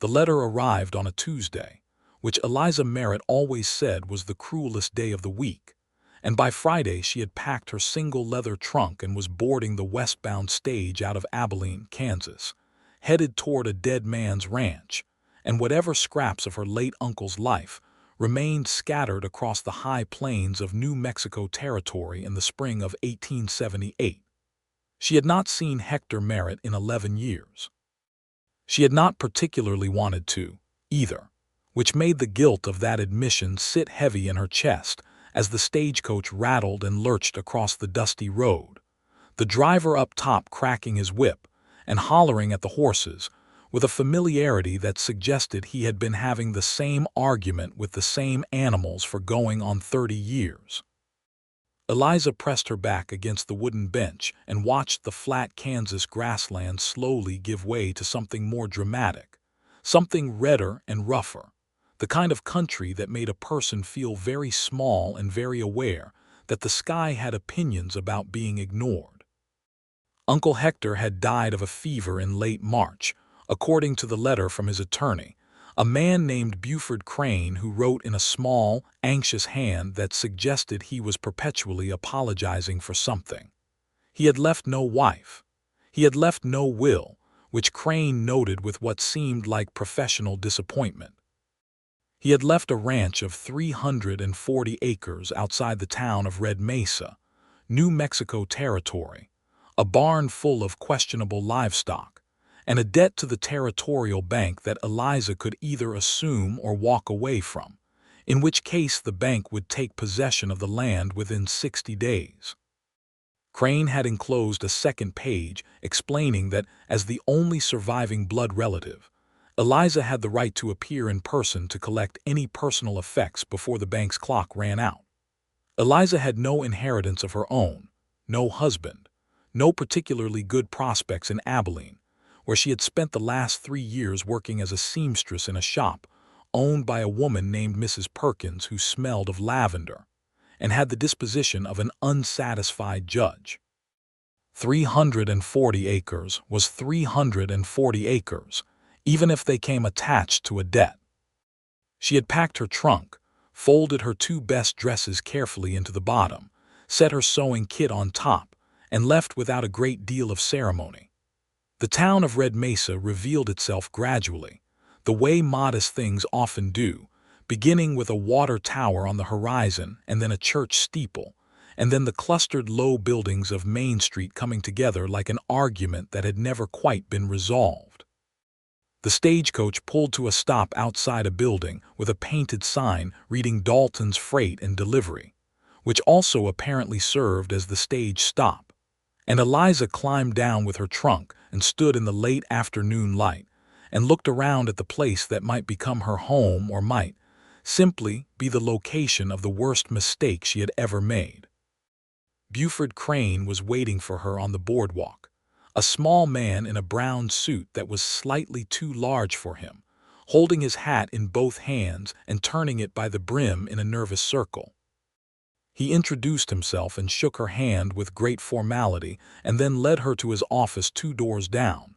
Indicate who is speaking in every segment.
Speaker 1: The letter arrived on a Tuesday, which Eliza Merritt always said was the cruelest day of the week, and by Friday she had packed her single leather trunk and was boarding the westbound stage out of Abilene, Kansas, headed toward a dead man's ranch, and whatever scraps of her late uncle's life remained scattered across the high plains of New Mexico Territory in the spring of 1878. She had not seen Hector Merritt in 11 years. She had not particularly wanted to, either, which made the guilt of that admission sit heavy in her chest as the stagecoach rattled and lurched across the dusty road, the driver up top cracking his whip and hollering at the horses with a familiarity that suggested he had been having the same argument with the same animals for going on 30 years. Eliza pressed her back against the wooden bench and watched the flat Kansas grassland slowly give way to something more dramatic, something redder and rougher, the kind of country that made a person feel very small and very aware that the sky had opinions about being ignored. Uncle Hector had died of a fever in late March, according to the letter from his attorney, a man named Buford Crane, who wrote in a small, anxious hand that suggested he was perpetually apologizing for something. He had left no wife. He had left no will, which Crane noted with what seemed like professional disappointment. He had left a ranch of 340 acres outside the town of Red Mesa, New Mexico Territory, a barn full of questionable livestock, and a debt to the territorial bank that Eliza could either assume or walk away from, in which case the bank would take possession of the land within 60 days. Crane had enclosed a second page explaining that, as the only surviving blood relative, Eliza had the right to appear in person to collect any personal effects before the bank's clock ran out. Eliza had no inheritance of her own, no husband, no particularly good prospects in Abilene, where she had spent the last 3 years working as a seamstress in a shop owned by a woman named Mrs. Perkins who smelled of lavender and had the disposition of an unsatisfied judge. 340 acres was 340 acres, even if they came attached to a debt. She had packed her trunk, folded her 2 best dresses carefully into the bottom, set her sewing kit on top, and left without a great deal of ceremony. The town of Red Mesa revealed itself gradually, the way modest things often do, beginning with a water tower on the horizon and then a church steeple, and then the clustered low buildings of Main Street coming together like an argument that had never quite been resolved. The stagecoach pulled to a stop outside a building with a painted sign reading Dalton's Freight and Delivery, which also apparently served as the stage stop, and Eliza climbed down with her trunk and stood in the late afternoon light and looked around at the place that might become her home or might simply be the location of the worst mistake she had ever made. Buford Crane was waiting for her on the boardwalk, a small man in a brown suit that was slightly too large for him, holding his hat in both hands and turning it by the brim in a nervous circle. He introduced himself and shook her hand with great formality and then led her to his office 2 doors down,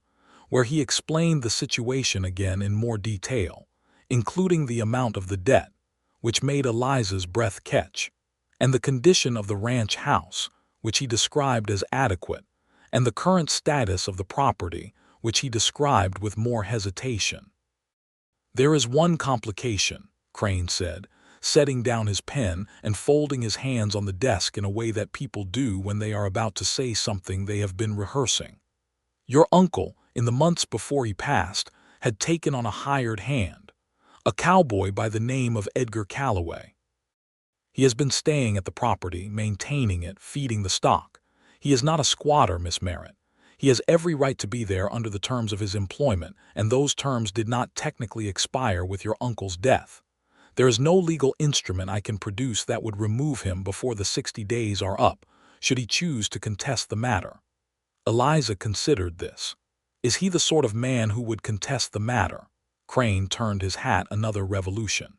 Speaker 1: where he explained the situation again in more detail, including the amount of the debt, which made Eliza's breath catch, and the condition of the ranch house, which he described as adequate, and the current status of the property, which he described with more hesitation. "There is one complication," Crane said, setting down his pen and folding his hands on the desk in a way that people do when they are about to say something they have been rehearsing. "Your uncle, in the months before he passed, had taken on a hired hand, a cowboy by the name of Edgar Calloway. He has been staying at the property, maintaining it, feeding the stock. He is not a squatter, Miss Merritt. He has every right to be there under the terms of his employment, and those terms did not technically expire with your uncle's death. There is no legal instrument I can produce that would remove him before the 60 days are up, should he choose to contest the matter." Eliza considered this. Is he the sort of man who would contest the matter? Crane turned his hat another revolution.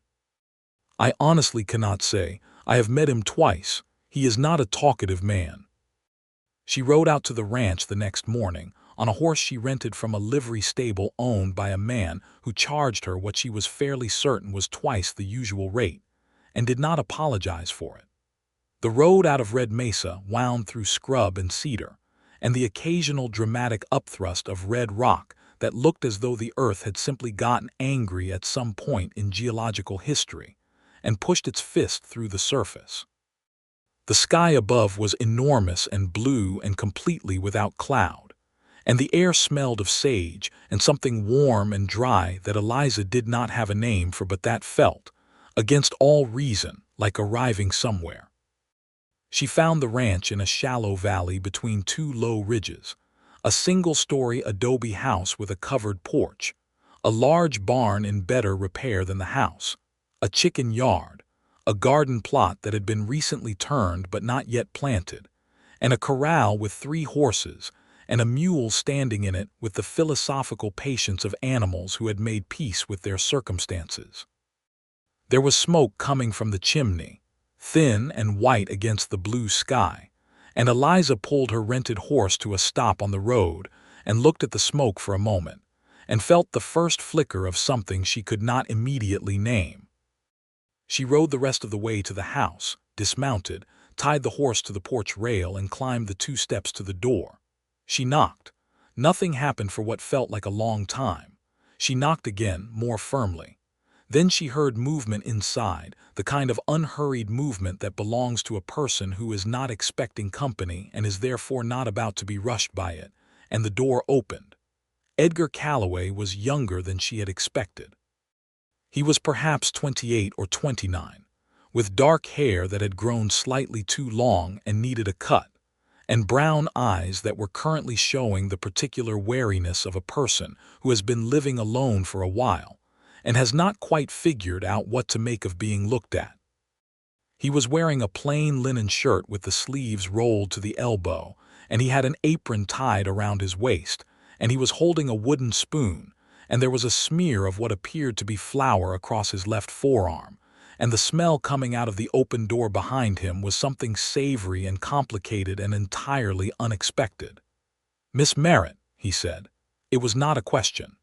Speaker 1: "I honestly cannot say. I have met him twice. He is not a talkative man." She rode out to the ranch the next morning, on a horse she rented from a livery stable owned by a man who charged her what she was fairly certain was twice the usual rate, and did not apologize for it. The road out of Red Mesa wound through scrub and cedar, and the occasional dramatic upthrust of red rock that looked as though the earth had simply gotten angry at some point in geological history and pushed its fist through the surface. The sky above was enormous and blue and completely without cloud, and the air smelled of sage and something warm and dry that Eliza did not have a name for, but that felt, against all reason, like arriving somewhere. She found the ranch in a shallow valley between two low ridges, a single-story adobe house with a covered porch, a large barn in better repair than the house, a chicken yard, a garden plot that had been recently turned but not yet planted, and a corral with 3 horses and a mule standing in it with the philosophical patience of animals who had made peace with their circumstances. There was smoke coming from the chimney, thin and white against the blue sky, and Eliza pulled her rented horse to a stop on the road and looked at the smoke for a moment, and felt the first flicker of something she could not immediately name. She rode the rest of the way to the house, dismounted, tied the horse to the porch rail, and climbed the 2 steps to the door. She knocked. Nothing happened for what felt like a long time. She knocked again, more firmly. Then she heard movement inside, the kind of unhurried movement that belongs to a person who is not expecting company and is therefore not about to be rushed by it, and the door opened. Edgar Calloway was younger than she had expected. He was perhaps 28 or 29, with dark hair that had grown slightly too long and needed a cut, and brown eyes that were currently showing the particular wariness of a person who has been living alone for a while and has not quite figured out what to make of being looked at. He was wearing a plain linen shirt with the sleeves rolled to the elbow, and he had an apron tied around his waist, and he was holding a wooden spoon, and there was a smear of what appeared to be flour across his left forearm, and the smell coming out of the open door behind him was something savory and complicated and entirely unexpected. "Miss Merritt," he said. It was not a question.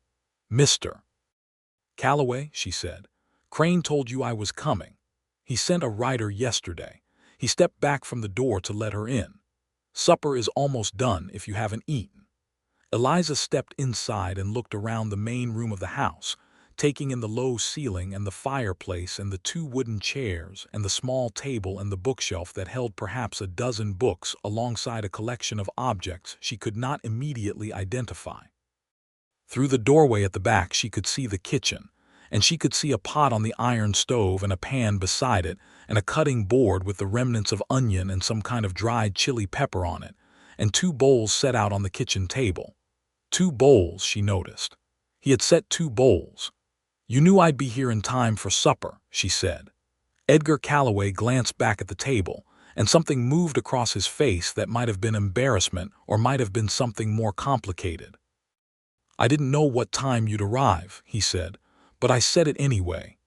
Speaker 1: "Mr. Calloway," she said. "Crane told you I was coming. He sent a rider yesterday." He stepped back from the door to let her in. "Supper is almost done if you haven't eaten." Eliza stepped inside and looked around the main room of the house, taking in the low ceiling and the fireplace and the 2 wooden chairs and the small table and the bookshelf that held perhaps a dozen books alongside a collection of objects she could not immediately identify. Through the doorway at the back she could see the kitchen, and she could see a pot on the iron stove and a pan beside it and a cutting board with the remnants of onion and some kind of dried chili pepper on it, and 2 bowls set out on the kitchen table. 2 bowls, she noticed. He had set 2 bowls. "You knew I'd be here in time for supper," she said. Edgar Calloway glanced back at the table, and something moved across his face that might have been embarrassment or might have been something more complicated. "I didn't know what time you'd arrive," he said, "but I said it anyway."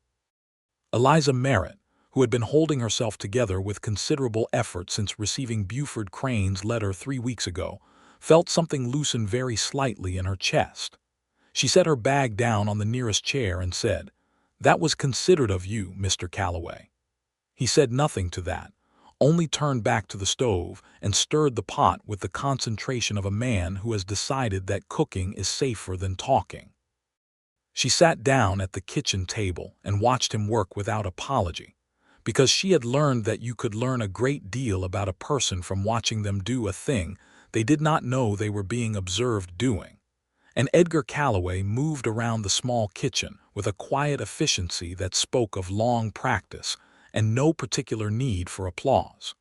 Speaker 1: Eliza Merritt, who had been holding herself together with considerable effort since receiving Buford Crane's letter 3 weeks ago, felt something loosen very slightly in her chest. She set her bag down on the nearest chair and said, "That was considerate of you, Mr. Calloway." He said nothing to that, only turned back to the stove and stirred the pot with the concentration of a man who has decided that cooking is safer than talking. She sat down at the kitchen table and watched him work without apology, because she had learned that you could learn a great deal about a person from watching them do a thing they did not know they were being observed doing. And Edgar Calloway moved around the small kitchen with a quiet efficiency that spoke of long practice and no particular need for applause.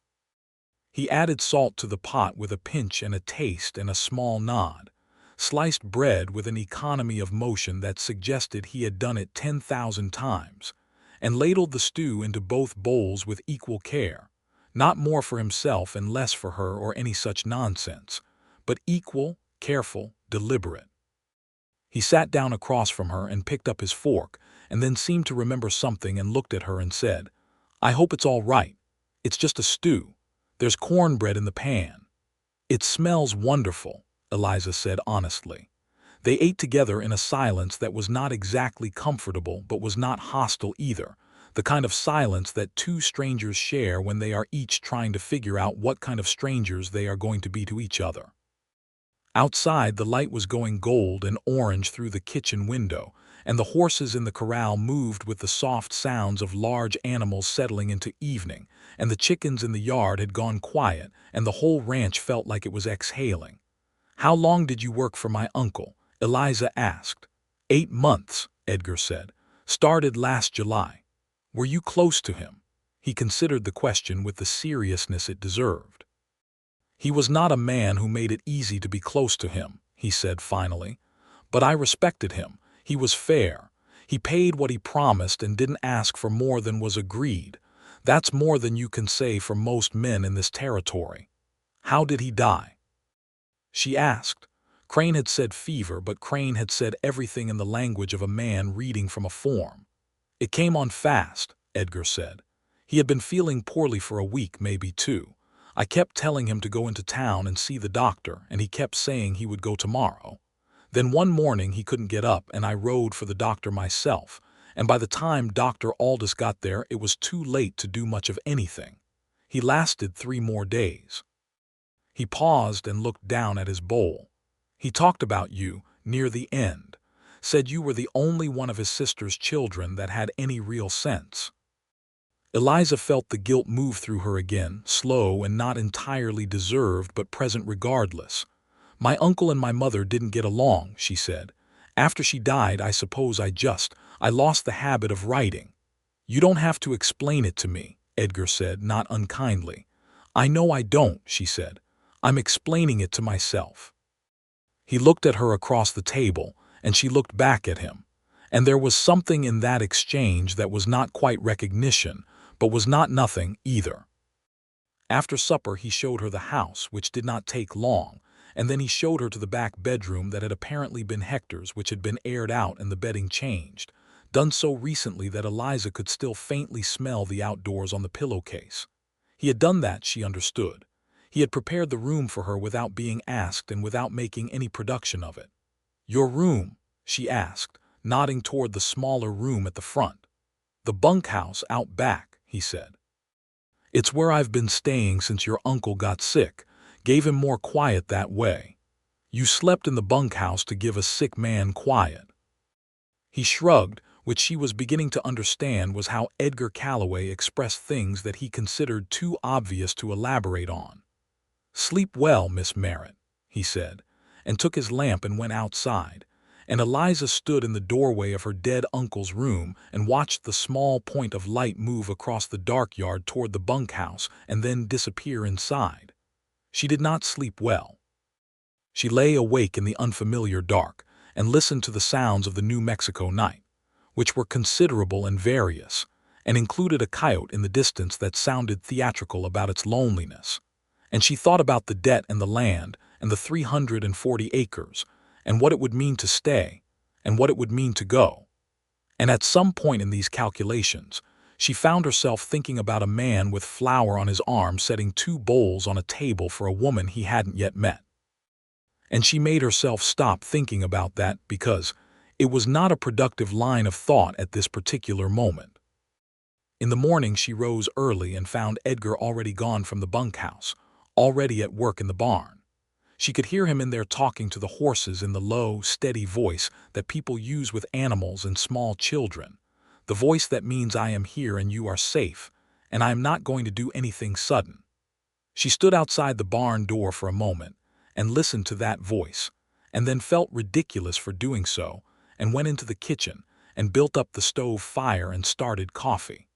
Speaker 1: He added salt to the pot with a pinch and a taste and a small nod, sliced bread with an economy of motion that suggested he had done it 10,000 times, and ladled the stew into both bowls with equal care, not more for himself and less for her or any such nonsense, but equal, careful, deliberate. He sat down across from her and picked up his fork, and then seemed to remember something and looked at her and said, "I hope it's all right. It's just a stew. There's cornbread in the pan." "It smells wonderful," Eliza said honestly. They ate together in a silence that was not exactly comfortable but was not hostile either, the kind of silence that two strangers share when they are each trying to figure out what kind of strangers they are going to be to each other. Outside, the light was going gold and orange through the kitchen window, and the horses in the corral moved with the soft sounds of large animals settling into evening, and the chickens in the yard had gone quiet, and the whole ranch felt like it was exhaling. "How long did you work for my uncle?" Eliza asked. 8 months, Edgar said. "Started last July." "Were you close to him?" He considered the question with the seriousness it deserved. "He was not a man who made it easy to be close to him," he said finally. "But I respected him. He was fair. He paid what he promised and didn't ask for more than was agreed. That's more than you can say for most men in this territory." "How did he die?" she asked. Crane had said fever, but Crane had said everything in the language of a man reading from a form. "It came on fast," Edgar said. "He had been feeling poorly for a week, maybe 2. I kept telling him to go into town and see the doctor, and he kept saying he would go tomorrow. Then one morning he couldn't get up, and I rode for the doctor myself, and by the time Dr. Aldous got there it was too late to do much of anything. He lasted 3 more days." He paused and looked down at his bowl. "He talked about you, near the end. Said you were the only one of his sister's children that had any real sense." Eliza felt the guilt move through her again, slow and not entirely deserved but present regardless. "My uncle and my mother didn't get along," she said. "After she died, I suppose I lost the habit of writing." "You don't have to explain it to me," Edgar said, not unkindly. "I know I don't," she said. "I'm explaining it to myself." He looked at her across the table, and she looked back at him. And there was something in that exchange that was not quite recognition, but was not nothing either. After supper he showed her the house, which did not take long, and then he showed her to the back bedroom that had apparently been Hector's, which had been aired out and the bedding changed, done so recently that Eliza could still faintly smell the outdoors on the pillowcase. He had done that, she understood. He had prepared the room for her without being asked and without making any production of it. "Your room?" she asked, nodding toward the smaller room at the front. "The bunkhouse out back," he said. "It's where I've been staying since your uncle got sick. Gave him more quiet that way." "You slept in the bunkhouse to give a sick man quiet." He shrugged, which she was beginning to understand was how Edgar Calloway expressed things that he considered too obvious to elaborate on. "Sleep well, Miss Merritt," he said, and took his lamp and went outside, and Eliza stood in the doorway of her dead uncle's room and watched the small point of light move across the dark yard toward the bunkhouse and then disappear inside. She did not sleep well. She lay awake in the unfamiliar dark and listened to the sounds of the New Mexico night, which were considerable and various, and included a coyote in the distance that sounded theatrical about its loneliness. And she thought about the debt and the land and the 340 acres, and what it would mean to stay, and what it would mean to go. And at some point in these calculations, she found herself thinking about a man with flour on his arm setting 2 bowls on a table for a woman he hadn't yet met. And she made herself stop thinking about that because it was not a productive line of thought at this particular moment. In the morning she rose early and found Edgar already gone from the bunkhouse, already at work in the barn. She could hear him in there talking to the horses in the low, steady voice that people use with animals and small children, the voice that means "I am here and you are safe, and I am not going to do anything sudden." She stood outside the barn door for a moment and listened to that voice, and then felt ridiculous for doing so, and went into the kitchen and built up the stove fire and started coffee.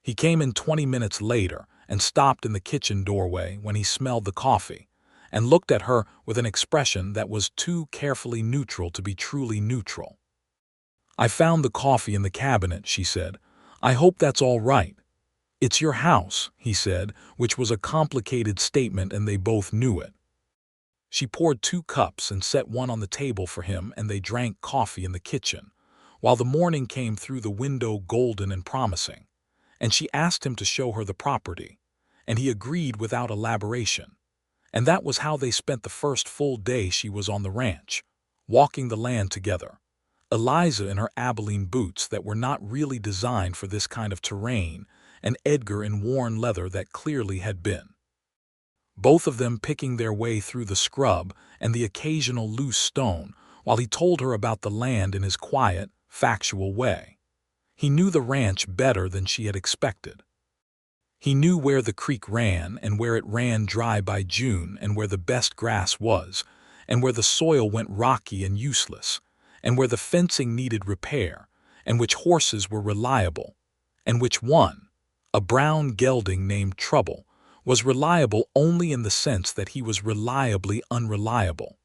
Speaker 1: He came in 20 minutes later and stopped in the kitchen doorway when he smelled the coffee, and looked at her with an expression that was too carefully neutral to be truly neutral. "I found the coffee in the cabinet," she said. "I hope that's all right." "It's your house," he said, which was a complicated statement and they both knew it. She poured 2 cups and set one on the table for him, and they drank coffee in the kitchen, while the morning came through the window golden and promising. And she asked him to show her the property, and he agreed without elaboration. And that was how they spent the first full day she was on the ranch, walking the land together. Eliza in her Abilene boots that were not really designed for this kind of terrain, and Edgar in worn leather that clearly had been. Both of them picking their way through the scrub and the occasional loose stone, while he told her about the land in his quiet, factual way. He knew the ranch better than she had expected. He knew where the creek ran and where it ran dry by June and where the best grass was, and where the soil went rocky and useless, and where the fencing needed repair, and which horses were reliable, and which one, a brown gelding named Trouble, was reliable only in the sense that he was reliably unreliable.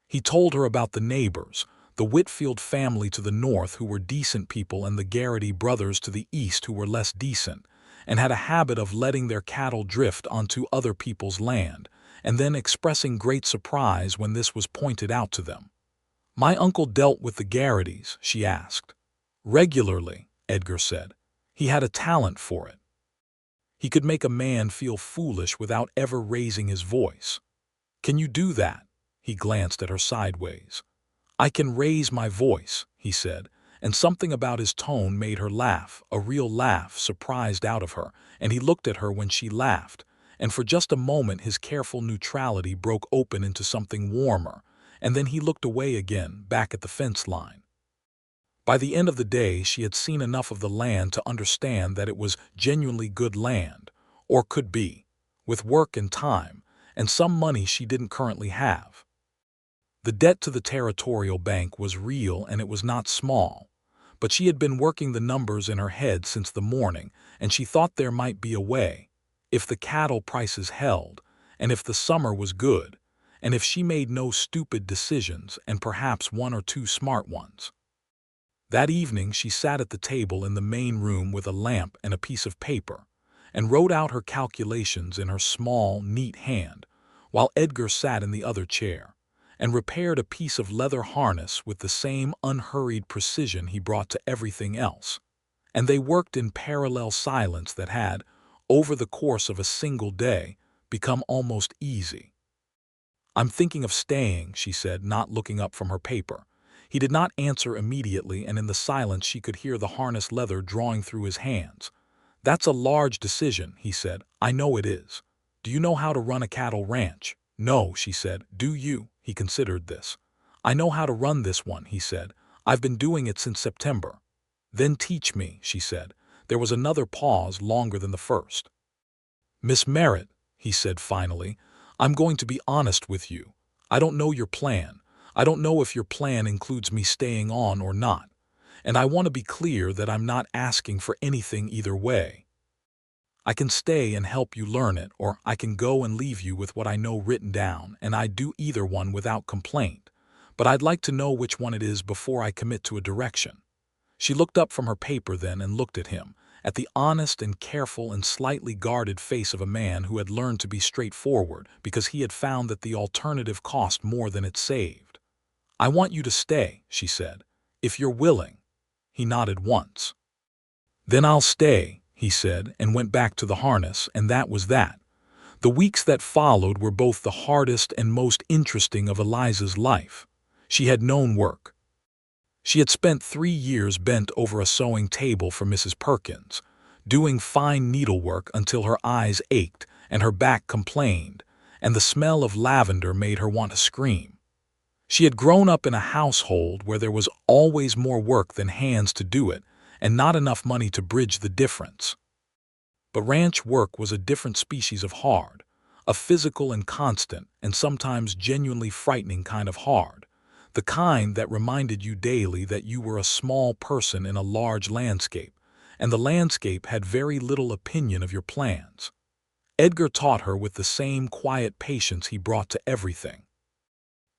Speaker 1: He told her about the neighbors, the Whitfield family to the north who were decent people and the Garrity brothers to the east who were less decent, and had a habit of letting their cattle drift onto other people's land, and then expressing great surprise when this was pointed out to them. "My uncle dealt with the Garritys?" she asked. "Regularly," Edgar said. "He had a talent for it. He could make a man feel foolish without ever raising his voice." "Can you do that?" He glanced at her sideways. "I can raise my voice," he said, and something about his tone made her laugh, a real laugh surprised out of her, and he looked at her when she laughed, and for just a moment his careful neutrality broke open into something warmer, and then he looked away again, back at the fence line. By the end of the day she had seen enough of the land to understand that it was genuinely good land, or could be, with work and time, and some money she didn't currently have. The debt to the Territorial Bank was real and it was not small, but she had been working the numbers in her head since the morning, and she thought there might be a way, if the cattle prices held, and if the summer was good, and if she made no stupid decisions and perhaps one or two smart ones. That evening she sat at the table in the main room with a lamp and a piece of paper, and wrote out her calculations in her small, neat hand, while Edgar sat in the other chair, and repaired a piece of leather harness with the same unhurried precision he brought to everything else, and they worked in parallel silence that had, over the course of a single day, become almost easy. "I'm thinking of staying," she said, not looking up from her paper. He did not answer immediately, and in the silence she could hear the harness leather drawing through his hands. "That's a large decision," he said. "I know it is. Do you know how to run a cattle ranch?" "No," she said. "Do you?" He considered this. "I know how to run this one," he said. "I've been doing it since September." "Then teach me," she said. There was another pause longer than the first. "Miss Merritt," he said finally, "I'm going to be honest with you. I don't know your plan. I don't know if your plan includes me staying on or not. And I want to be clear that I'm not asking for anything either way. I can stay and help you learn it, or I can go and leave you with what I know written down, and I'd do either one without complaint. But I'd like to know which one it is before I commit to a direction." She looked up from her paper then and looked at him, at the honest and careful and slightly guarded face of a man who had learned to be straightforward because he had found that the alternative cost more than it saved. "I want you to stay," she said, "if you're willing." He nodded once. "Then I'll stay," he said, and went back to the harness, and that was that. The weeks that followed were both the hardest and most interesting of Eliza's life. She had known work. She had spent 3 years bent over a sewing table for Mrs. Perkins, doing fine needlework until her eyes ached and her back complained, and the smell of lavender made her want to scream. She had grown up in a household where there was always more work than hands to do it, and not enough money to bridge the difference. But ranch work was a different species of hard, a physical and constant and sometimes genuinely frightening kind of hard, the kind that reminded you daily that you were a small person in a large landscape, and the landscape had very little opinion of your plans. Edgar taught her with the same quiet patience he brought to everything.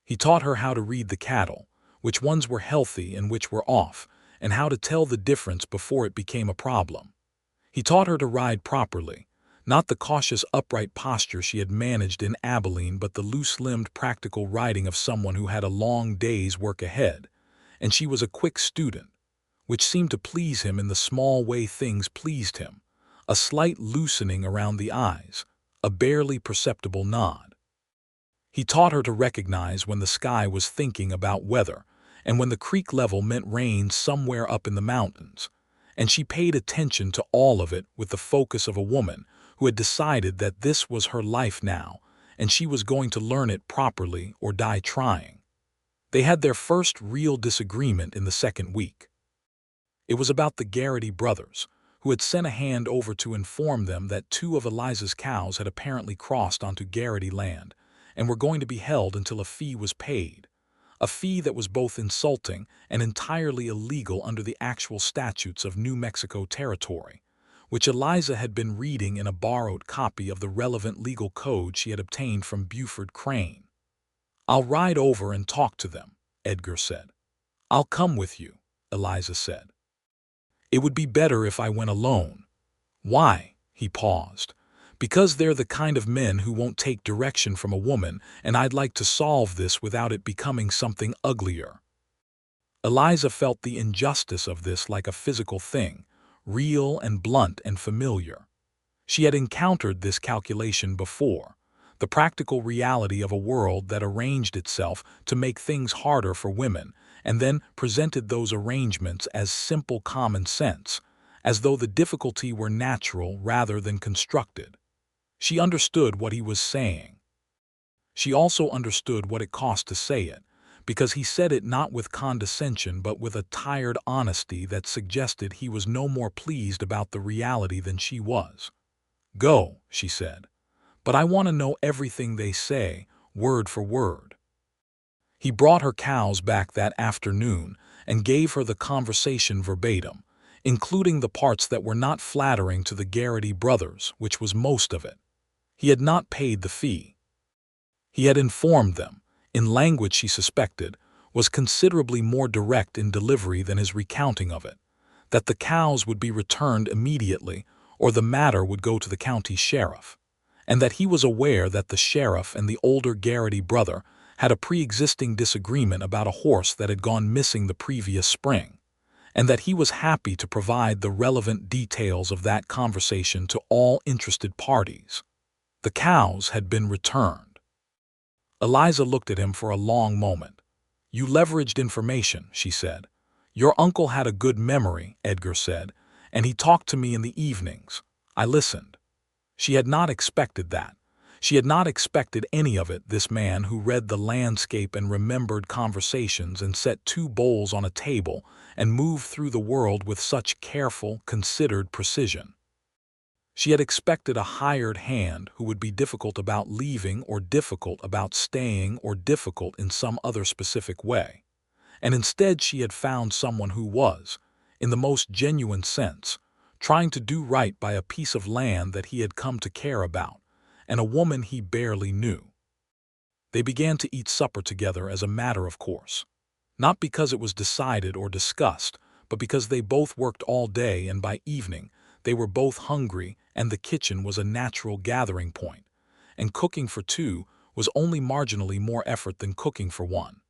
Speaker 1: He taught her how to read the cattle, which ones were healthy and which were off, and how to tell the difference before it became a problem. He taught her to ride properly, not the cautious upright posture she had managed in Abilene, but the loose-limbed practical riding of someone who had a long day's work ahead, and she was a quick student, which seemed to please him in the small way things pleased him, a slight loosening around the eyes, a barely perceptible nod. He taught her to recognize when the sky was thinking about weather, and when the creek level meant rain somewhere up in the mountains. And she paid attention to all of it with the focus of a woman who had decided that this was her life now, and she was going to learn it properly or die trying. They had their first real disagreement in the second week. It was about the Garrity brothers, who had sent a hand over to inform them that 2 of Eliza's cows had apparently crossed onto Garrity land and were going to be held until a fee was paid, a fee that was both insulting and entirely illegal under the actual statutes of New Mexico Territory, which Eliza had been reading in a borrowed copy of the relevant legal code she had obtained from Buford Crane. "I'll ride over and talk to them," Edgar said. "I'll come with you," Eliza said. "It would be better if I went alone." "Why?" He paused. "Because they're the kind of men who won't take direction from a woman, and I'd like to solve this without it becoming something uglier." Eliza felt the injustice of this like a physical thing, real and blunt and familiar. She had encountered this calculation before, the practical reality of a world that arranged itself to make things harder for women, and then presented those arrangements as simple common sense, as though the difficulty were natural rather than constructed. She understood what he was saying. She also understood what it cost to say it, because he said it not with condescension but with a tired honesty that suggested he was no more pleased about the reality than she was. "Go," she said, "but I want to know everything they say, word for word." He brought her cows back that afternoon and gave her the conversation verbatim, including the parts that were not flattering to the Garrity brothers, which was most of it. He had not paid the fee. He had informed them, in language she suspected, was considerably more direct in delivery than his recounting of it, that the cows would be returned immediately or the matter would go to the county sheriff, and that he was aware that the sheriff and the older Garrity brother had a pre-existing disagreement about a horse that had gone missing the previous spring, and that he was happy to provide the relevant details of that conversation to all interested parties. The cows had been returned. Eliza looked at him for a long moment. "You leveraged information," she said. "Your uncle had a good memory," Edgar said, "and he talked to me in the evenings. I listened." She had not expected that. She had not expected any of it, this man who read the landscape and remembered conversations and set 2 bowls on a table and moved through the world with such careful, considered precision. She had expected a hired hand who would be difficult about leaving or difficult about staying or difficult in some other specific way. And instead she had found someone who was, in the most genuine sense, trying to do right by a piece of land that he had come to care about, and a woman he barely knew. They began to eat supper together as a matter of course. Not because it was decided or discussed, but because they both worked all day and by evening they were both hungry and the kitchen was a natural gathering point, and cooking for 2 was only marginally more effort than cooking for 1.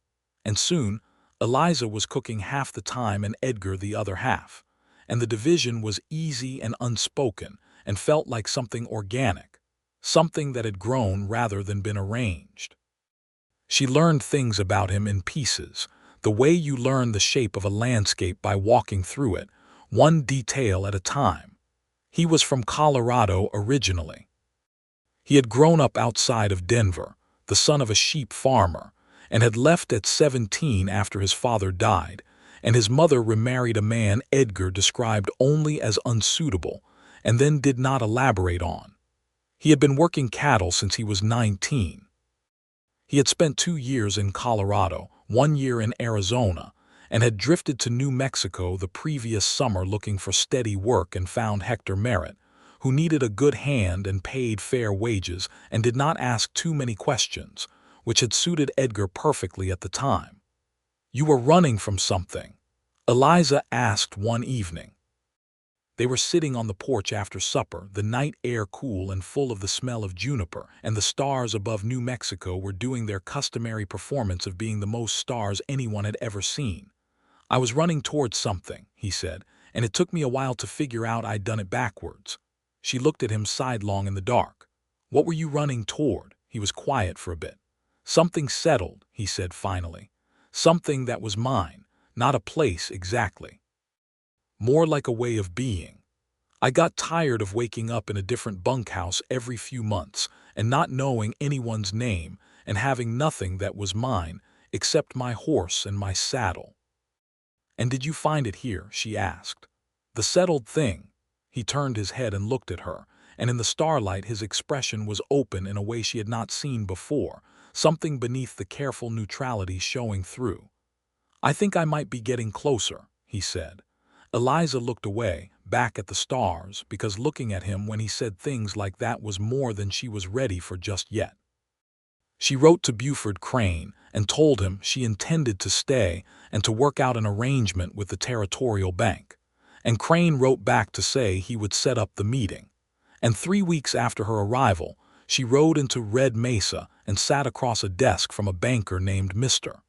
Speaker 1: And soon, Eliza was cooking half the time and Edgar the other half, and the division was easy and unspoken and felt like something organic, something that had grown rather than been arranged. She learned things about him in pieces, the way you learn the shape of a landscape by walking through it, one detail at a time. He was from Colorado originally. He had grown up outside of Denver, the son of a sheep farmer, and had left at 17 after his father died, and his mother remarried a man Edgar described only as unsuitable, and then did not elaborate on. He had been working cattle since he was 19. He had spent 2 years in Colorado, 1 year in Arizona, and had drifted to New Mexico the previous summer looking for steady work and found Edgar Merritt, who needed a good hand and paid fair wages and did not ask too many questions, which had suited Edgar perfectly at the time. "You were running from something?" Eliza asked one evening. They were sitting on the porch after supper, the night air cool and full of the smell of juniper, and the stars above New Mexico were doing their customary performance of being the most stars anyone had ever seen. "I was running towards something," he said, "and it took me a while to figure out I'd done it backwards." She looked at him sidelong in the dark. "What were you running toward?" He was quiet for a bit. "Something settled," he said finally. "Something that was mine, not a place exactly. More like a way of being. I got tired of waking up in a different bunkhouse every few months and not knowing anyone's name and having nothing that was mine except my horse and my saddle." "And did you find it here?" she asked. "The settled thing?" He turned his head and looked at her, and in the starlight his expression was open in a way she had not seen before, something beneath the careful neutrality showing through. "I think I might be getting closer," he said. Eliza looked away, back at the stars, because looking at him when he said things like that was more than she was ready for just yet. She wrote to Buford Crane and told him she intended to stay and to work out an arrangement with the Territorial Bank. And Crane wrote back to say he would set up the meeting. And 3 weeks after her arrival, she rode into Red Mesa and sat across a desk from a banker named Mr.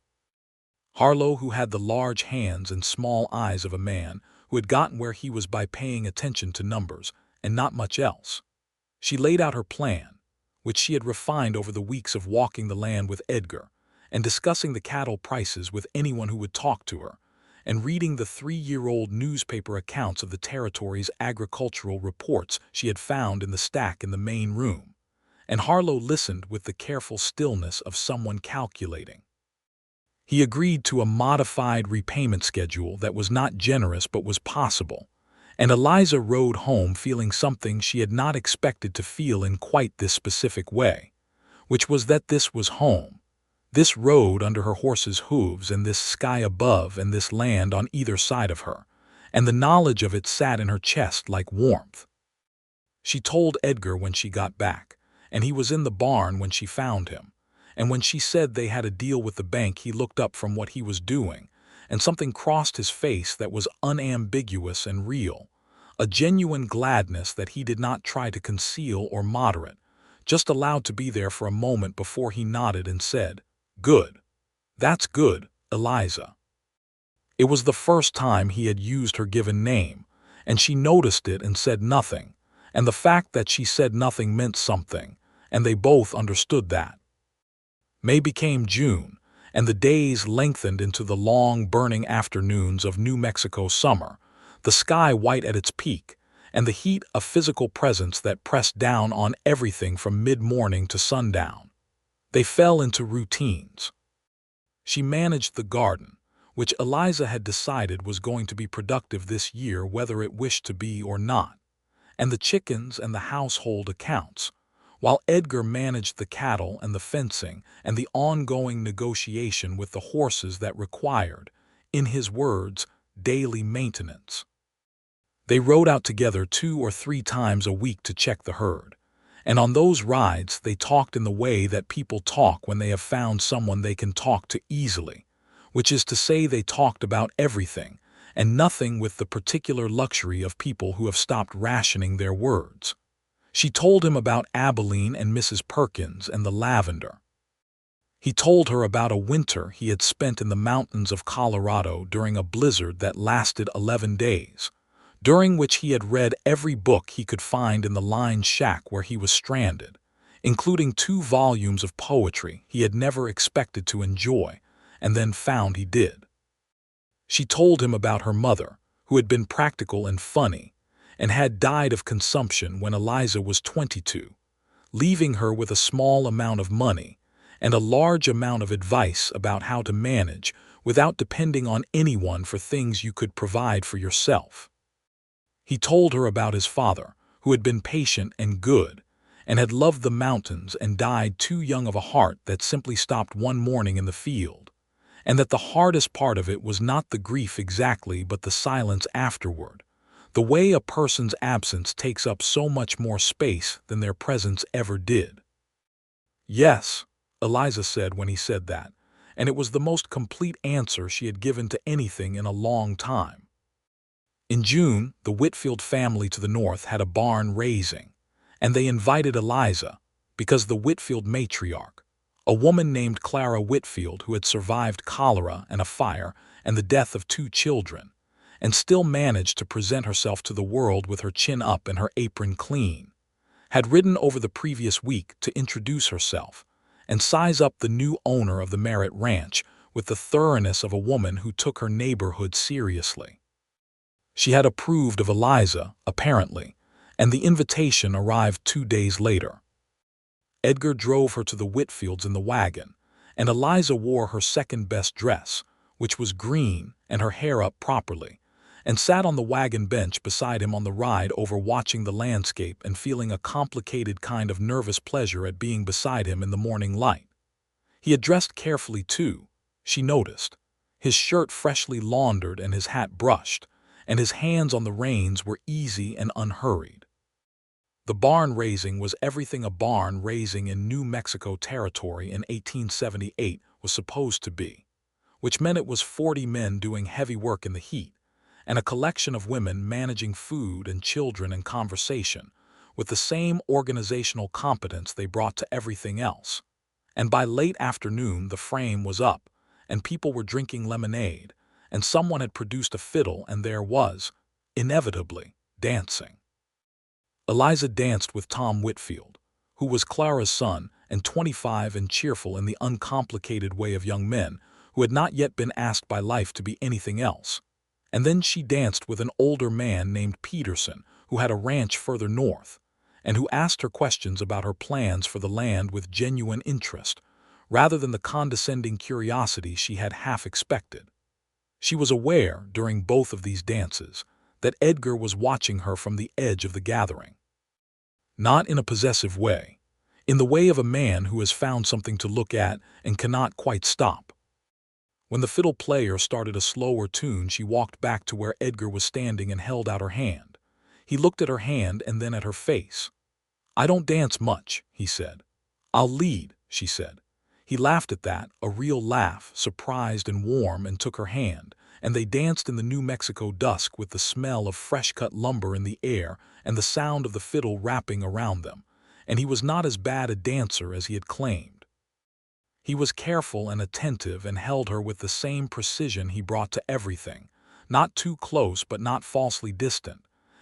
Speaker 1: Harlow, who had the large hands and small eyes of a man who had gotten where he was by paying attention to numbers and not much else. She laid out her plan, which she had refined over the weeks of walking the land with Edgar, and discussing the cattle prices with anyone who would talk to her, and reading the 3-year-old newspaper accounts of the territory's agricultural reports she had found in the stack in the main room. And Harlow listened with the careful stillness of someone calculating. He agreed to a modified repayment schedule that was not generous but was possible, and Eliza rode home feeling something she had not expected to feel in quite this specific way, which was that this was home, this road under her horse's hooves and this sky above and this land on either side of her, and the knowledge of it sat in her chest like warmth. She told Edgar when she got back, and he was in the barn when she found him. And when she said they had a deal with the bank, he looked up from what he was doing, and something crossed his face that was unambiguous and real, a genuine gladness that he did not try to conceal or moderate, just allowed to be there for a moment before he nodded and said, "Good. That's good, Eliza." It was the first time he had used her given name, and she noticed it and said nothing, and the fact that she said nothing meant something, and they both understood that. May became June, and the days lengthened into the long, burning afternoons of New Mexico summer, the sky white at its peak, and the heat a physical presence that pressed down on everything from mid-morning to sundown. They fell into routines. She managed the garden, which Eliza had decided was going to be productive this year whether it wished to be or not, and the chickens and the household accounts, while Edgar managed the cattle and the fencing and the ongoing negotiation with the horses that required, in his words, daily maintenance. They rode out together 2 or 3 times a week to check the herd, and on those rides they talked in the way that people talk when they have found someone they can talk to easily, which is to say they talked about everything and nothing with the particular luxury of people who have stopped rationing their words. She told him about Abilene and Mrs. Perkins and the lavender. He told her about a winter he had spent in the mountains of Colorado during a blizzard that lasted 11 days, during which he had read every book he could find in the lined shack where he was stranded, including 2 volumes of poetry he had never expected to enjoy, and then found he did. She told him about her mother, who had been practical and funny, and had died of consumption when Eliza was 22, leaving her with a small amount of money and a large amount of advice about how to manage without depending on anyone for things you could provide for yourself. He told her about his father, who had been patient and good, and had loved the mountains and died too young of a heart that simply stopped one morning in the field, and that the hardest part of it was not the grief exactly but the silence afterward, the way a person's absence takes up so much more space than their presence ever did. "Yes," Eliza said when he said that, and it was the most complete answer she had given to anything in a long time. In June, the Whitfield family to the north had a barn raising, and they invited Eliza, because the Whitfield matriarch, a woman named Clara Whitfield who had survived cholera and a fire and the death of 2 children, and still managed to present herself to the world with her chin up and her apron clean, had ridden over the previous week to introduce herself, and size up the new owner of the Merritt Ranch with the thoroughness of a woman who took her neighborhood seriously. She had approved of Eliza, apparently, and the invitation arrived 2 days later. Edgar drove her to the Whitfields in the wagon, and Eliza wore her second-best dress, which was green and her hair up properly, and sat on the wagon bench beside him on the ride over, watching the landscape and feeling a complicated kind of nervous pleasure at being beside him in the morning light. He had dressed carefully, too, she noticed, his shirt freshly laundered and his hat brushed, and his hands on the reins were easy and unhurried. The barn raising was everything a barn raising in New Mexico Territory in 1878 was supposed to be, which meant it was 40 men doing heavy work in the heat, and a collection of women managing food and children and conversation, with the same organizational competence they brought to everything else. And by late afternoon the frame was up, and people were drinking lemonade, and someone had produced a fiddle, and there was, inevitably, dancing. Eliza danced with Tom Whitfield, who was Clara's son and 25 and cheerful in the uncomplicated way of young men who had not yet been asked by life to be anything else. And then she danced with an older man named Peterson, who had a ranch further north, and who asked her questions about her plans for the land with genuine interest, rather than the condescending curiosity she had half expected. She was aware, during both of these dances, that Edgar was watching her from the edge of the gathering. Not in a possessive way, in the way of a man who has found something to look at and cannot quite stop. When the fiddle player started a slower tune, she walked back to where Edgar was standing and held out her hand. He looked at her hand and then at her face. "I don't dance much," he said. "I'll lead," she said. He laughed at that, a real laugh, surprised and warm, and took her hand, and they danced in the New Mexico dusk with the smell of fresh-cut lumber in the air and the sound of the fiddle wrapping around them, and he was not as bad a dancer as he had claimed. He was careful and attentive and held her with the same precision he brought to everything, not too close but not falsely distant,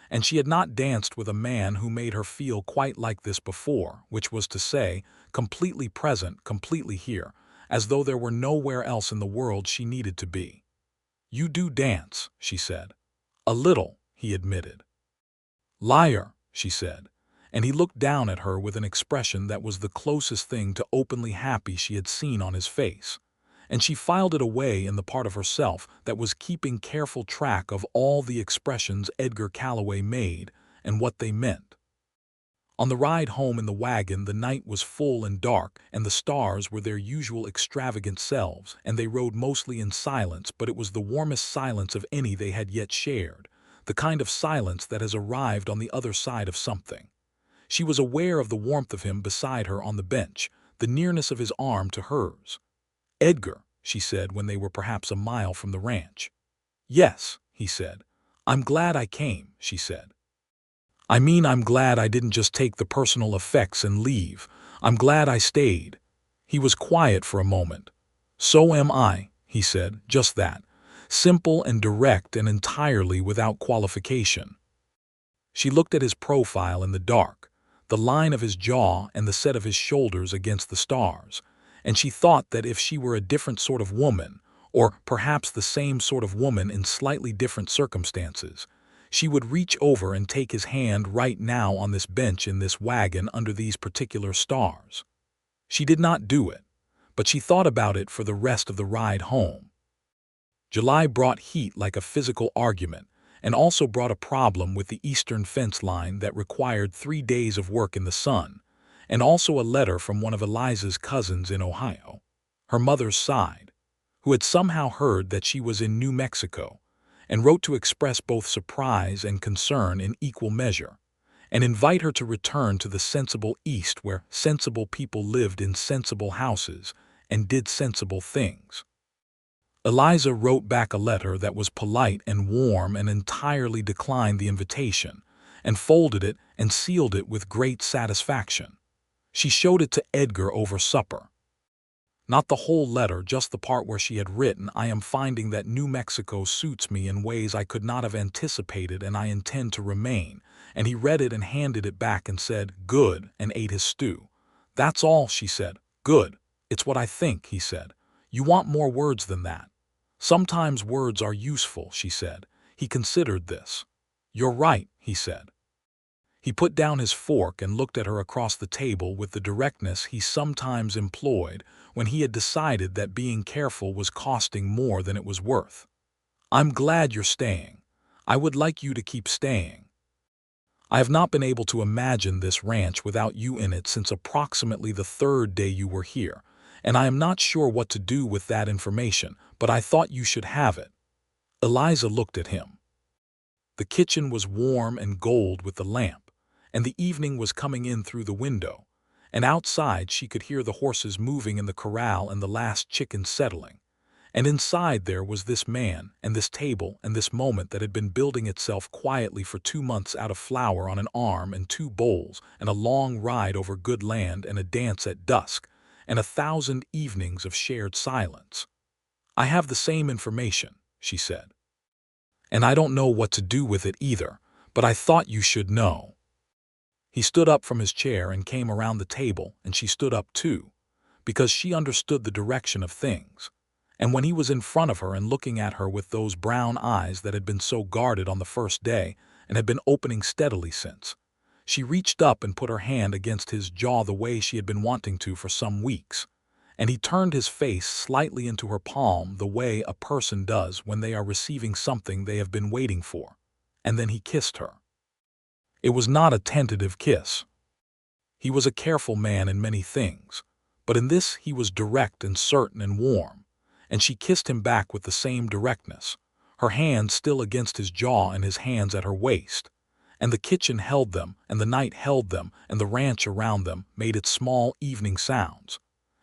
Speaker 1: and she had not danced with a man who made her feel quite like this before, which was to say, completely present, completely here, as though there were nowhere else in the world she needed to be. "You do dance," she said. "A little," he admitted. "Liar," she said, and he looked down at her with an expression that was the closest thing to openly happy she had seen on his face, and she filed it away in the part of herself that was keeping careful track of all the expressions Edgar Calloway made and what they meant. On the ride home in the wagon, the night was full and dark, and the stars were their usual extravagant selves, and they rode mostly in silence, but it was the warmest silence of any they had yet shared, the kind of silence that has arrived on the other side of something. She was aware of the warmth of him beside her on the bench, the nearness of his arm to hers. "Edgar," she said when they were perhaps a mile from the ranch. "Yes," he said. "I'm glad I came," she said. "I mean, I'm glad I didn't just take the personal effects and leave. I'm glad I stayed." He was quiet for a moment. "So am I," he said, just that. Simple and direct and entirely without qualification. She looked at his profile in the dark, the line of his jaw and the set of his shoulders against the stars, and she thought that if she were a different sort of woman, or perhaps the same sort of woman in slightly different circumstances, she would reach over and take his hand right now on this bench in this wagon under these particular stars. She did not do it, but she thought about it for the rest of the ride home. July brought heat like a physical argument, and also brought a problem with the eastern fence line that required 3 days of work in the sun, and also a letter from one of Eliza's cousins in Ohio, her mother's side, who had somehow heard that she was in New Mexico, and wrote to express both surprise and concern in equal measure, and invite her to return to the sensible East where sensible people lived in sensible houses and did sensible things. Eliza wrote back a letter that was polite and warm and entirely declined the invitation, and folded it and sealed it with great satisfaction. She showed it to Edgar over supper. Not the whole letter, just the part where she had written, "I am finding that New Mexico suits me in ways I could not have anticipated, and I intend to remain," and he read it and handed it back and said, "Good," and ate his stew. "That's all," she said. "Good." "It's what I think," he said. "You want more words than that." "Sometimes words are useful," she said. He considered this. "You're right," he said. He put down his fork and looked at her across the table with the directness he sometimes employed when he had decided that being careful was costing more than it was worth. "I'm glad you're staying. I would like you to keep staying. I have not been able to imagine this ranch without you in it since approximately the third day you were here, and I am not sure what to do with that information, but I thought you should have it." Eliza looked at him. The kitchen was warm and gold with the lamp, and the evening was coming in through the window, and outside she could hear the horses moving in the corral and the last chicken settling. And inside there was this man, and this table, and this moment that had been building itself quietly for 2 months out of flour on an arm and 2 bowls, and a long ride over good land and a dance at dusk, and 1,000 evenings of shared silence. "I have the same information," she said. "And I don't know what to do with it either, but I thought you should know." He stood up from his chair and came around the table, and she stood up too, because she understood the direction of things. And when he was in front of her and looking at her with those brown eyes that had been so guarded on the first day and had been opening steadily since, she reached up and put her hand against his jaw the way she had been wanting to for some weeks, and he turned his face slightly into her palm the way a person does when they are receiving something they have been waiting for, and then he kissed her. It was not a tentative kiss. He was a careful man in many things, but in this he was direct and certain and warm, and she kissed him back with the same directness, her hands still against his jaw and his hands at her waist. And the kitchen held them, and the night held them, and the ranch around them made its small evening sounds.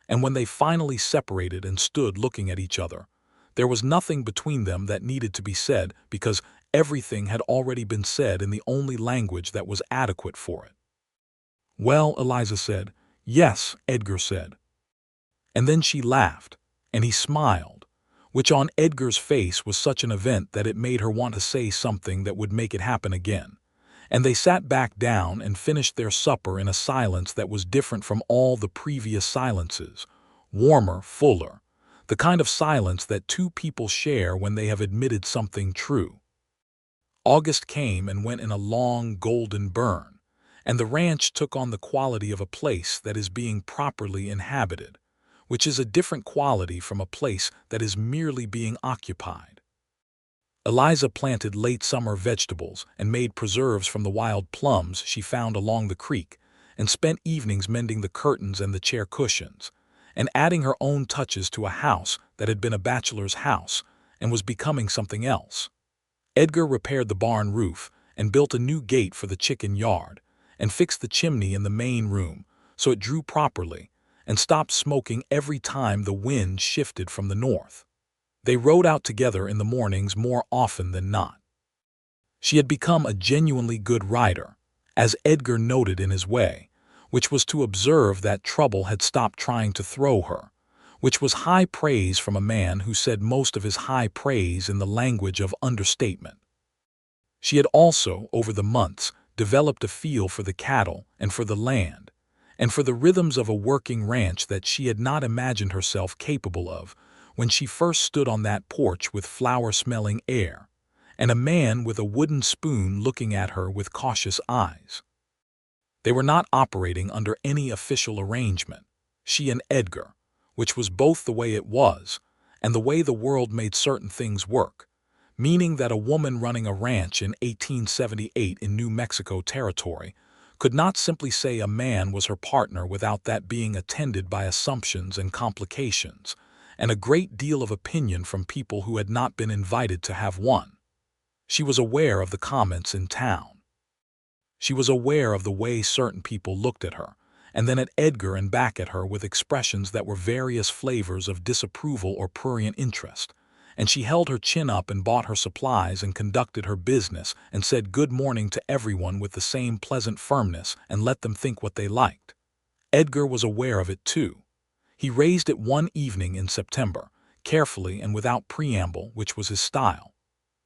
Speaker 1: And when they finally separated and stood looking at each other, there was nothing between them that needed to be said because everything had already been said in the only language that was adequate for it. "Well," Eliza said. "Yes," Edgar said. And then she laughed, and he smiled, which on Edgar's face was such an event that it made her want to say something that would make it happen again. And they sat back down and finished their supper in a silence that was different from all the previous silences, warmer, fuller, the kind of silence that two people share when they have admitted something true. August came and went in a long golden burn, and the ranch took on the quality of a place that is being properly inhabited, which is a different quality from a place that is merely being occupied. Eliza planted late summer vegetables and made preserves from the wild plums she found along the creek, and spent evenings mending the curtains and the chair cushions, and adding her own touches to a house that had been a bachelor's house and was becoming something else. Edgar repaired the barn roof and built a new gate for the chicken yard, and fixed the chimney in the main room so it drew properly, and stopped smoking every time the wind shifted from the north. They rode out together in the mornings more often than not. She had become a genuinely good rider, as Edgar noted in his way, which was to observe that trouble had stopped trying to throw her, which was high praise from a man who said most of his high praise in the language of understatement. She had also, over the months, developed a feel for the cattle and for the land, and for the rhythms of a working ranch that she had not imagined herself capable of when she first stood on that porch with flower-smelling air, and a man with a wooden spoon looking at her with cautious eyes. They were not operating under any official arrangement, she and Edgar, which was both the way it was, and the way the world made certain things work, meaning that a woman running a ranch in 1878 in New Mexico territory could not simply say a man was her partner without that being attended by assumptions and complications, and a great deal of opinion from people who had not been invited to have one. She was aware of the comments in town. She was aware of the way certain people looked at her, and then at Edgar and back at her with expressions that were various flavors of disapproval or prurient interest, and she held her chin up and bought her supplies and conducted her business and said good morning to everyone with the same pleasant firmness and let them think what they liked. Edgar was aware of it too. He raised it one evening in September, carefully and without preamble, which was his style.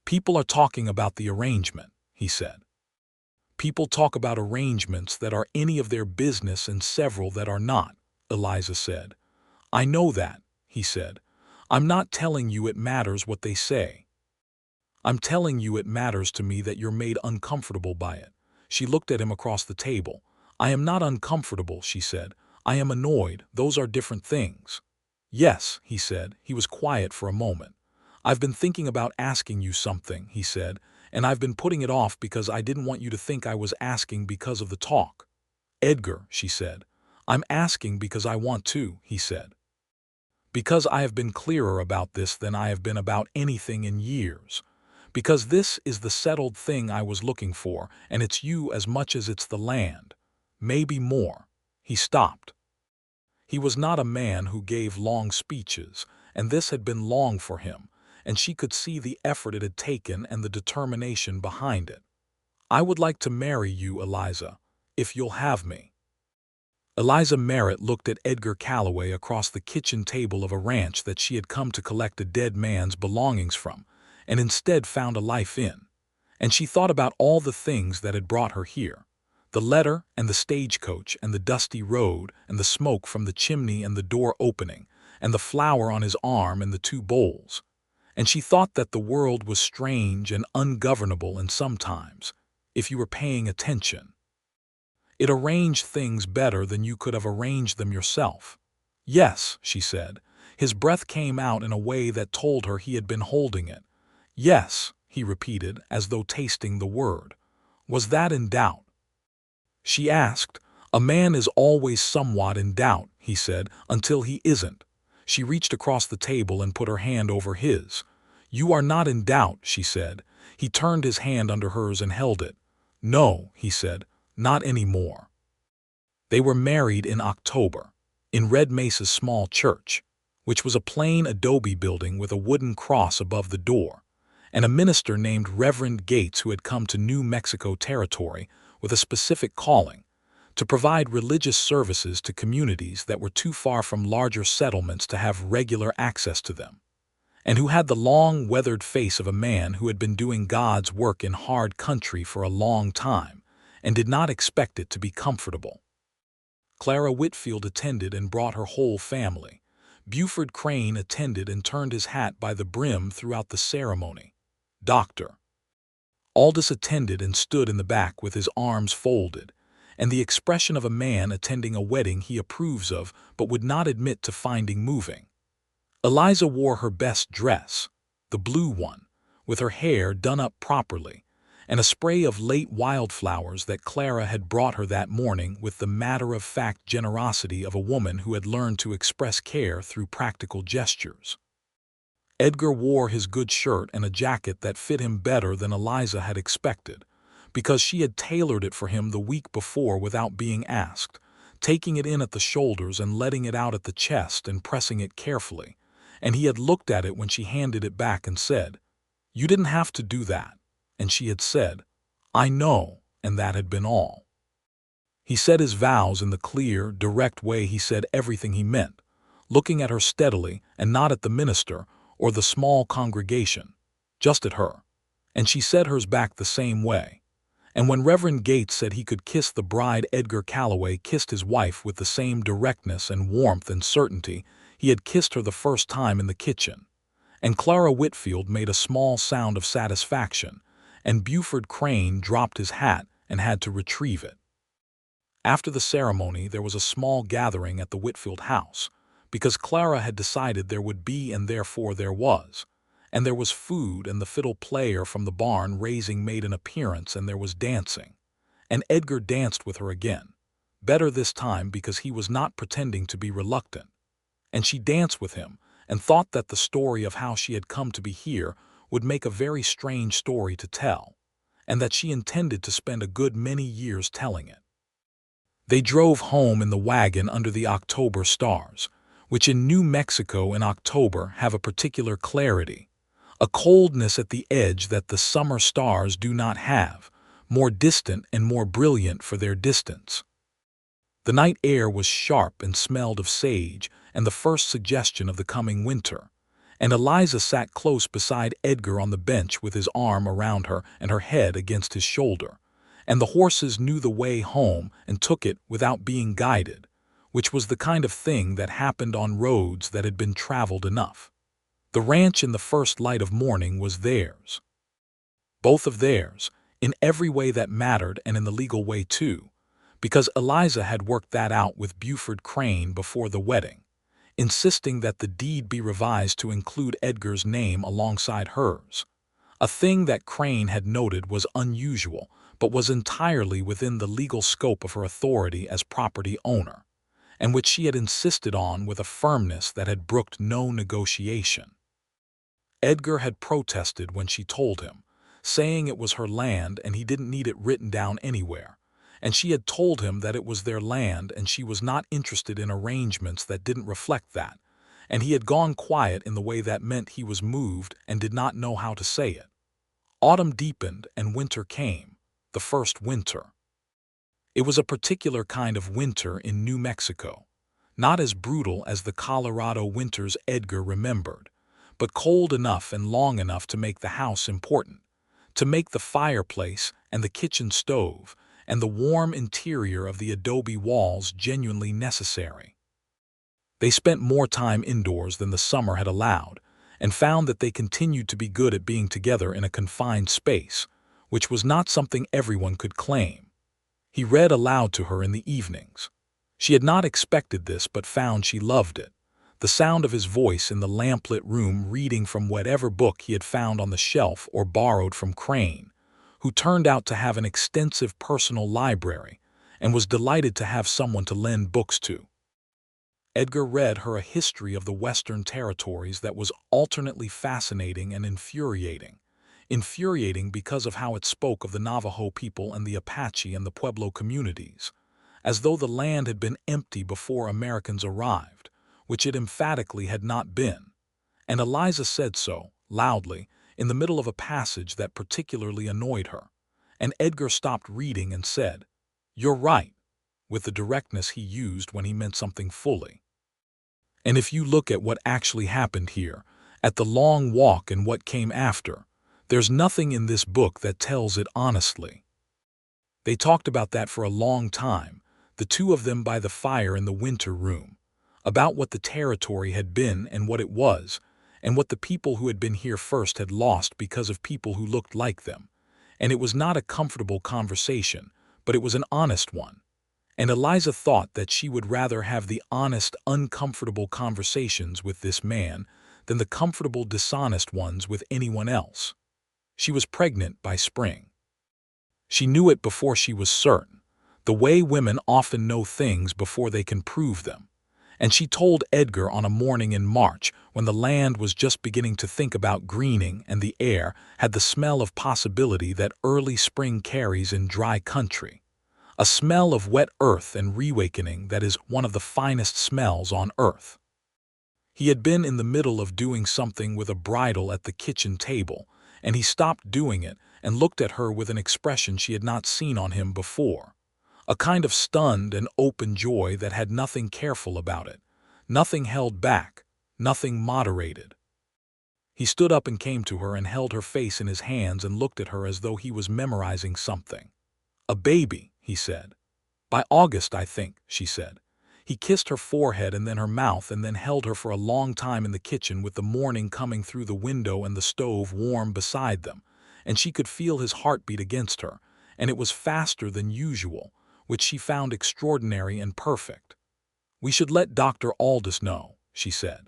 Speaker 1: "People are talking about the arrangement," he said. "People talk about arrangements that are any of their business and several that are not," Eliza said. "I know that," he said. "I'm not telling you it matters what they say. I'm telling you it matters to me that you're made uncomfortable by it." She looked at him across the table. "I am not uncomfortable," she said. "I am annoyed. Those are different things." "Yes," he said. He was quiet for a moment. "I've been thinking about asking you something," he said, "and I've been putting it off because I didn't want you to think I was asking because of the talk." "Edgar," she said. "I'm asking because I want to," he said. "Because I have been clearer about this than I have been about anything in years. Because this is the settled thing I was looking for, and it's you as much as it's the land. Maybe more." He stopped. He was not a man who gave long speeches, and this had been long for him, and she could see the effort it had taken and the determination behind it. "I would like to marry you, Eliza, if you'll have me." Eliza Merritt looked at Edgar Calloway across the kitchen table of a ranch that she had come to collect a dead man's belongings from, and instead found a life in. And she thought about all the things that had brought her here. The letter and the stagecoach and the dusty road and the smoke from the chimney and the door opening and the flower on his arm and the two bowls. And she thought that the world was strange and ungovernable, and sometimes, if you were paying attention, it arranged things better than you could have arranged them yourself. "Yes," she said. His breath came out in a way that told her he had been holding it. "Yes," he repeated, as though tasting the word. Was that in doubt? She asked. "A man is always somewhat in doubt," he said, "until he isn't." She reached across the table and put her hand over his. "You are not in doubt," she said. He turned his hand under hers and held it. "No," he said, "not anymore." They were married in October, in Red Mesa's small church, which was a plain adobe building with a wooden cross above the door, and a minister named Reverend Gates who had come to New Mexico territory with a specific calling, to provide religious services to communities that were too far from larger settlements to have regular access to them, and who had the long, weathered face of a man who had been doing God's work in hard country for a long time, and did not expect it to be comfortable. Clara Whitfield attended and brought her whole family. Buford Crane attended and turned his hat by the brim throughout the ceremony. Dr. Aldous attended and stood in the back with his arms folded, and the expression of a man attending a wedding he approves of but would not admit to finding moving. Eliza wore her best dress, the blue one, with her hair done up properly, and a spray of late wildflowers that Clara had brought her that morning with the matter-of-fact generosity of a woman who had learned to express care through practical gestures. Edgar wore his good shirt and a jacket that fit him better than Eliza had expected, because she had tailored it for him the week before without being asked, taking it in at the shoulders and letting it out at the chest and pressing it carefully, and he had looked at it when she handed it back and said, "You didn't have to do that." And she had said, "I know," and that had been all. He said his vows in the clear, direct way he said everything he meant, looking at her steadily and not at the minister or the small congregation, just at her. And she said hers back the same way. And when Reverend Gates said he could kiss the bride, Edgar Calloway kissed his wife with the same directness and warmth and certainty he had kissed her the first time in the kitchen. And Clara Whitfield made a small sound of satisfaction, and Buford Crane dropped his hat and had to retrieve it. After the ceremony, there was a small gathering at the Whitfield house, because Clara had decided there would be, and therefore there was. And there was food, and the fiddle player from the barn raising made an appearance, and there was dancing. And Edgar danced with her again, better this time because he was not pretending to be reluctant. And she danced with him, and thought that the story of how she had come to be here would make a very strange story to tell, and that she intended to spend a good many years telling it. They drove home in the wagon under the October stars, which in New Mexico in October have a particular clarity, a coldness at the edge that the summer stars do not have, more distant and more brilliant for their distance. The night air was sharp and smelled of sage and the first suggestion of the coming winter, and Eliza sat close beside Edgar on the bench with his arm around her and her head against his shoulder, and the horses knew the way home and took it without being guided, which was the kind of thing that happened on roads that had been traveled enough. The ranch in the first light of morning was theirs. Both of theirs, in every way that mattered and in the legal way too, because Eliza had worked that out with Buford Crane before the wedding, insisting that the deed be revised to include Edgar's name alongside hers, a thing that Crane had noted was unusual but was entirely within the legal scope of her authority as property owner, and which she had insisted on with a firmness that had brooked no negotiation. Edgar had protested when she told him, saying it was her land and he didn't need it written down anywhere, and she had told him that it was their land and she was not interested in arrangements that didn't reflect that, and he had gone quiet in the way that meant he was moved and did not know how to say it. Autumn deepened and winter came, the first winter. It was a particular kind of winter in New Mexico, not as brutal as the Colorado winters Edgar remembered, but cold enough and long enough to make the house important, to make the fireplace and the kitchen stove and the warm interior of the adobe walls genuinely necessary. They spent more time indoors than the summer had allowed, and found that they continued to be good at being together in a confined space, which was not something everyone could claim. He read aloud to her in the evenings. She had not expected this but found she loved it. The sound of his voice in the lamplit room reading from whatever book he had found on the shelf or borrowed from Crane, who turned out to have an extensive personal library and was delighted to have someone to lend books to. Edgar read her a history of the Western Territories that was alternately fascinating and infuriating. Infuriating because of how it spoke of the Navajo people and the Apache and the Pueblo communities, as though the land had been empty before Americans arrived, which it emphatically had not been. And Eliza said so, loudly, in the middle of a passage that particularly annoyed her, and Edgar stopped reading and said, "You're right," with the directness he used when he meant something fully. And if you look at what actually happened here, at the long walk and what came after, there's nothing in this book that tells it honestly. They talked about that for a long time, the two of them by the fire in the winter room, about what the territory had been and what it was, and what the people who had been here first had lost because of people who looked like them. And it was not a comfortable conversation, but it was an honest one. And Eliza thought that she would rather have the honest, uncomfortable conversations with this man than the comfortable, dishonest ones with anyone else. She was pregnant by spring. She knew it before she was certain, the way women often know things before they can prove them. And she told Edgar on a morning in March when the land was just beginning to think about greening and the air had the smell of possibility that early spring carries in dry country. A smell of wet earth and reawakening that is one of the finest smells on earth. He had been in the middle of doing something with a bridle at the kitchen table, and he stopped doing it and looked at her with an expression she had not seen on him before. A kind of stunned and open joy that had nothing careful about it, nothing held back, nothing moderated. He stood up and came to her and held her face in his hands and looked at her as though he was memorizing something. "A baby," he said. "By August, I think," she said. He kissed her forehead and then her mouth and then held her for a long time in the kitchen with the morning coming through the window and the stove warm beside them, and she could feel his heartbeat against her, and it was faster than usual, which she found extraordinary and perfect. "We should let Dr. Aldous know," she said.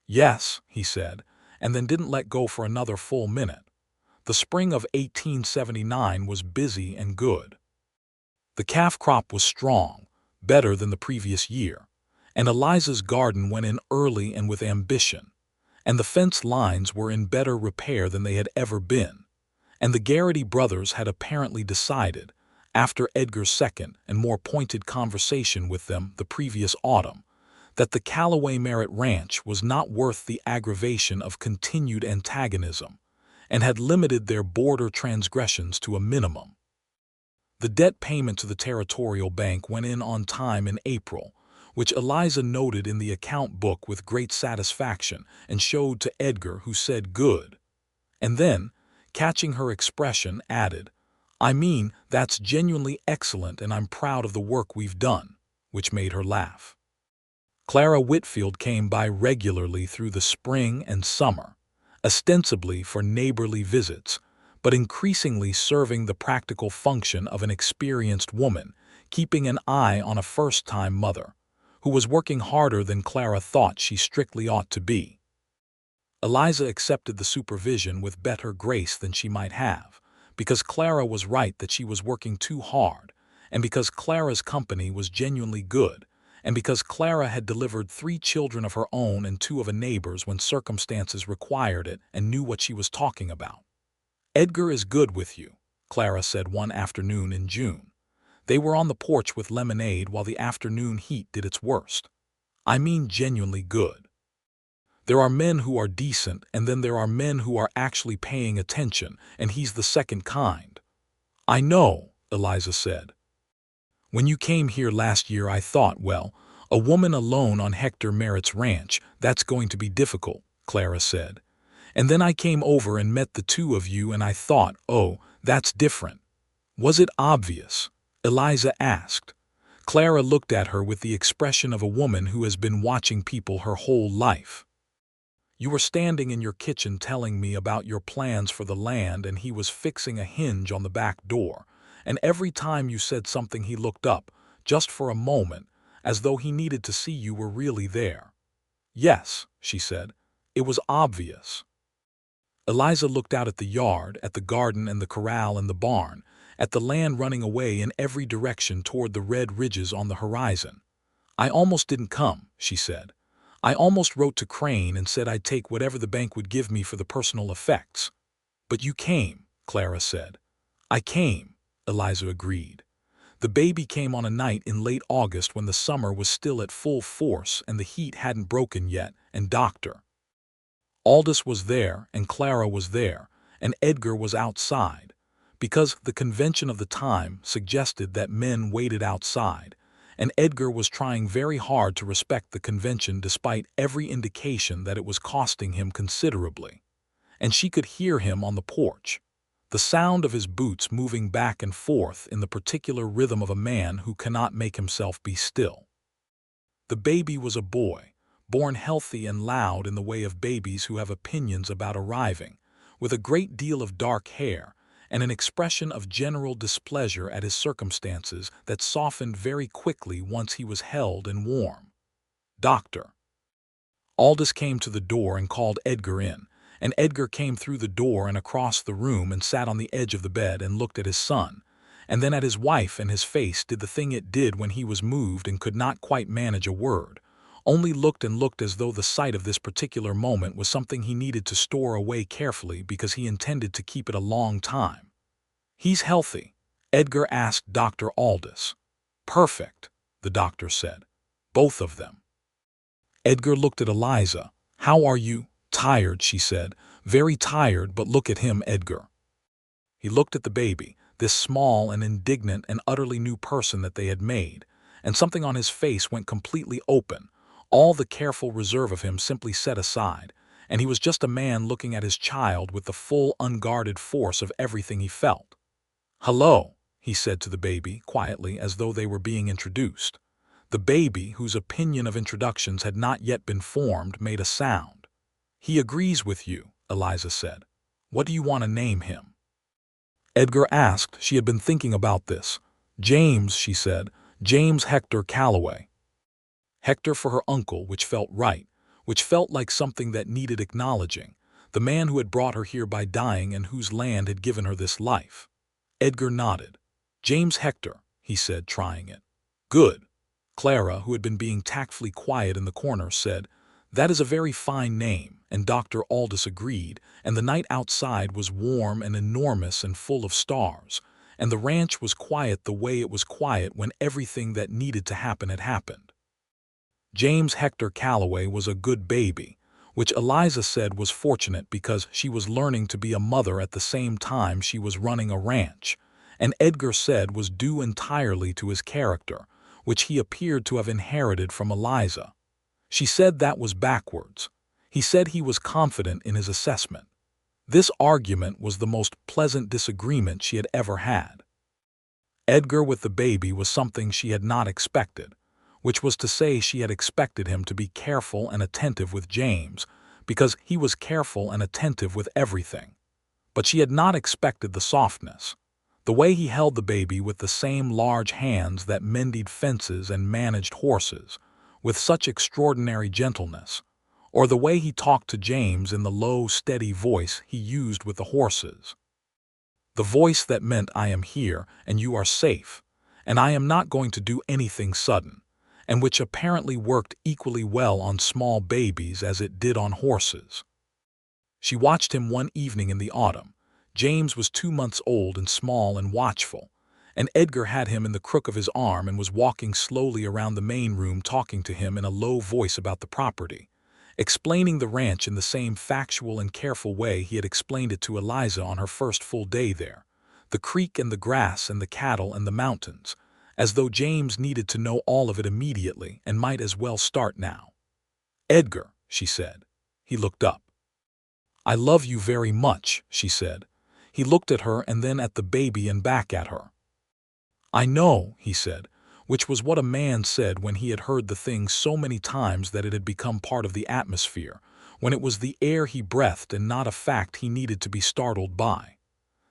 Speaker 1: "Yes," he said, and then didn't let go for another full minute. The spring of 1879 was busy and good. The calf crop was strong, better than the previous year, and Eliza's garden went in early and with ambition, and the fence lines were in better repair than they had ever been, and the Garrity brothers had apparently decided, after Edgar's second and more pointed conversation with them the previous autumn, that the Calloway Merritt ranch was not worth the aggravation of continued antagonism, and had limited their border transgressions to a minimum. The debt payment to the Territorial Bank went in on time in April, which Eliza noted in the account book with great satisfaction and showed to Edgar, who said good. And then, catching her expression, added, "I mean, that's genuinely excellent and I'm proud of the work we've done." which made her laugh. Clara Whitfield came by regularly through the spring and summer, ostensibly for neighborly visits, but increasingly serving the practical function of an experienced woman, keeping an eye on a first-time mother, who was working harder than Clara thought she strictly ought to be. Eliza accepted the supervision with better grace than she might have, because Clara was right that she was working too hard, and because Clara's company was genuinely good, and because Clara had delivered 3 children of her own and 2 of a neighbor's when circumstances required it and knew what she was talking about. "Edgar is good with you," Clara said one afternoon in June. They were on the porch with lemonade while the afternoon heat did its worst. "I mean genuinely good. There are men who are decent, and then there are men who are actually paying attention, and he's the second kind." "I know," Eliza said. "When you came here last year I thought, well, a woman alone on Hector Merritt's ranch, that's going to be difficult," Clara said. "And then I came over and met the 2 of you and I thought, oh, that's different." "Was it obvious?" Eliza asked. Clara looked at her with the expression of a woman who has been watching people her whole life. "You were standing in your kitchen telling me about your plans for the land, and he was fixing a hinge on the back door, and every time you said something he looked up, just for a moment, as though he needed to see you were really there." "Yes," she said. "It was obvious." Eliza looked out at the yard, at the garden and the corral and the barn, at the land running away in every direction toward the red ridges on the horizon. "I almost didn't come," she said. "I almost wrote to Crane and said I'd take whatever the bank would give me for the personal effects." "But you came," Clara said. "I came," Eliza agreed. "The baby came on a night in late August when the summer was still at full force and the heat hadn't broken yet, and Dr. Aldous was there, and Clara was there, and Edgar was outside, because the convention of the time suggested that men waited outside, and Edgar was trying very hard to respect the convention despite every indication that it was costing him considerably. And she could hear him on the porch, the sound of his boots moving back and forth in the particular rhythm of a man who cannot make himself be still. The baby was a boy, born healthy and loud in the way of babies who have opinions about arriving, with a great deal of dark hair and an expression of general displeasure at his circumstances that softened very quickly once he was held and warm. Dr. Aldous came to the door and called Edgar in, and Edgar came through the door and across the room and sat on the edge of the bed and looked at his son, and then at his wife, and his face did the thing it did when he was moved and could not quite manage a word, only looked and looked as though the sight of this particular moment was something he needed to store away carefully because he intended to keep it a long time. "He's healthy?" Edgar asked Dr. Aldous. "Perfect," the doctor said. "Both of them." Edgar looked at Eliza. "How are you?" "Tired," she said. "Very tired, but look at him, Edgar." He looked at the baby, this small and indignant and utterly new person that they had made, and something on his face went completely open. All the careful reserve of him simply set aside, and he was just a man looking at his child with the full, unguarded force of everything he felt. "Hello," he said to the baby, quietly, as though they were being introduced. The baby, whose opinion of introductions had not yet been formed, made a sound. "He agrees with you," Eliza said. "What do you want to name him?" Edgar asked. She had been thinking about this. "James," she said. "James Hector Calloway." Hector for her uncle, which felt right, which felt like something that needed acknowledging, the man who had brought her here by dying and whose land had given her this life. Edgar nodded. "James Hector," he said, trying it. "Good." Clara, who had been being tactfully quiet in the corner, said, "That is a very fine name," and Dr. Aldous agreed, and the night outside was warm and enormous and full of stars, and the ranch was quiet the way it was quiet when everything that needed to happen had happened. James Hector Calloway was a good baby, which Eliza said was fortunate because she was learning to be a mother at the same time she was running a ranch, and Edgar said was due entirely to his character, which he appeared to have inherited from Eliza. She said that was backwards. He said he was confident in his assessment. This argument was the most pleasant disagreement she had ever had. Edgar with the baby was something she had not expected, which was to say she had expected him to be careful and attentive with James, because he was careful and attentive with everything. But she had not expected the softness, the way he held the baby with the same large hands that mended fences and managed horses, with such extraordinary gentleness, or the way he talked to James in the low, steady voice he used with the horses. The voice that meant, "I am here, and you are safe, and I am not going to do anything sudden," and which apparently worked equally well on small babies as it did on horses. She watched him one evening in the autumn. James was 2 months old and small and watchful, and Edgar had him in the crook of his arm and was walking slowly around the main room talking to him in a low voice about the property, explaining the ranch in the same factual and careful way he had explained it to Eliza on her first full day there, the creek and the grass and the cattle and the mountains, as though James needed to know all of it immediately and might as well start now. "Edgar," she said. He looked up. "I love you very much," she said. He looked at her and then at the baby and back at her. "I know," he said, which was what a man said when he had heard the thing so many times that it had become part of the atmosphere, when it was the air he breathed and not a fact he needed to be startled by.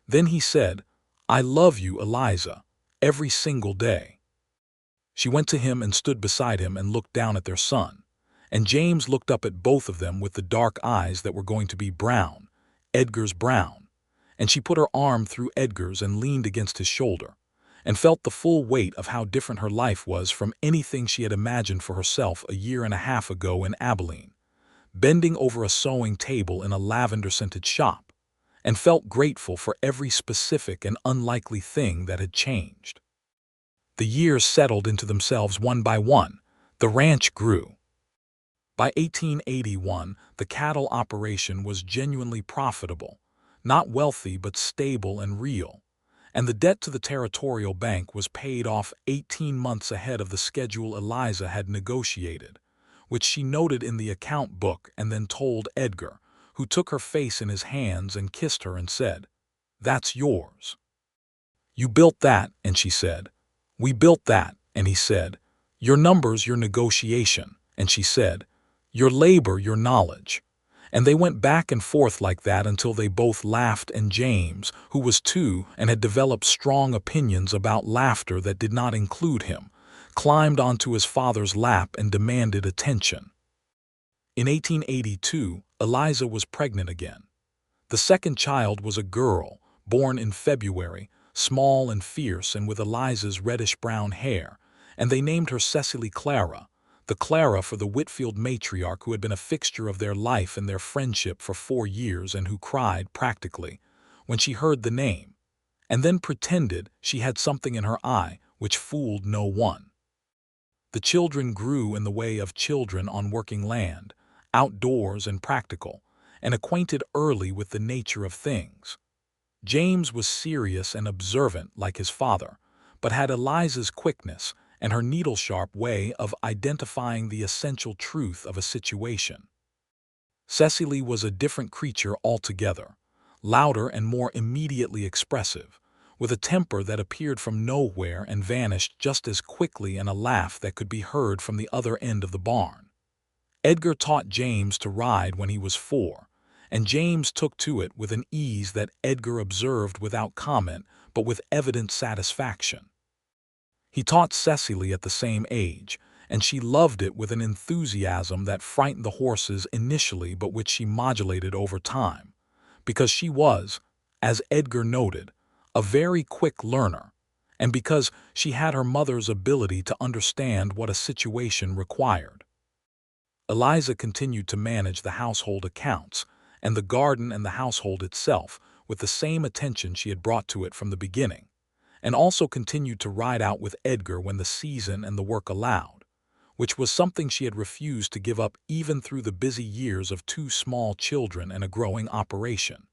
Speaker 1: Then he said, "I love you, Eliza, every single day." She went to him and stood beside him and looked down at their son, and James looked up at both of them with the dark eyes that were going to be brown, Edgar's brown, and she put her arm through Edgar's and leaned against his shoulder, and felt the full weight of how different her life was from anything she had imagined for herself a year and a half ago in Abilene, bending over a sewing table in a lavender-scented shop, and felt grateful for every specific and unlikely thing that had changed. The years settled into themselves one by one. The ranch grew. By 1881, the cattle operation was genuinely profitable, not wealthy but stable and real, and the debt to the Territorial Bank was paid off 18 months ahead of the schedule Eliza had negotiated, which she noted in the account book and then told Edgar, who took her face in his hands and kissed her and said, "That's yours." "You built that," and she said. "We built that," and he said. "Your numbers, your negotiation," and she said. "Your labor, your knowledge." And they went back and forth like that until they both laughed, and James, who was 2 and had developed strong opinions about laughter that did not include him, climbed onto his father's lap and demanded attention. In 1882, Eliza was pregnant again. The second child was a girl, born in February, small and fierce and with Eliza's reddish-brown hair, and they named her Cecily Clara, the Clara for the Whitfield matriarch who had been a fixture of their life and their friendship for 4 years and who cried, practically, when she heard the name, and then pretended she had something in her eye which fooled no one. The children grew in the way of children on working land, outdoors and practical, and acquainted early with the nature of things. James was serious and observant like his father, but had Eliza's quickness and her needle-sharp way of identifying the essential truth of a situation. Cecily was a different creature altogether, louder and more immediately expressive, with a temper that appeared from nowhere and vanished just as quickly, and a laugh that could be heard from the other end of the barn. Edgar taught James to ride when he was 4, and James took to it with an ease that Edgar observed without comment but with evident satisfaction. He taught Cecily at the same age, and she loved it with an enthusiasm that frightened the horses initially but which she modulated over time, because she was, as Edgar noted, a very quick learner, and because she had her mother's ability to understand what a situation required. Eliza continued to manage the household accounts, and the garden and the household itself with the same attention she had brought to it from the beginning, and also continued to ride out with Edgar when the season and the work allowed, which was something she had refused to give up even through the busy years of 2 small children and a growing operation,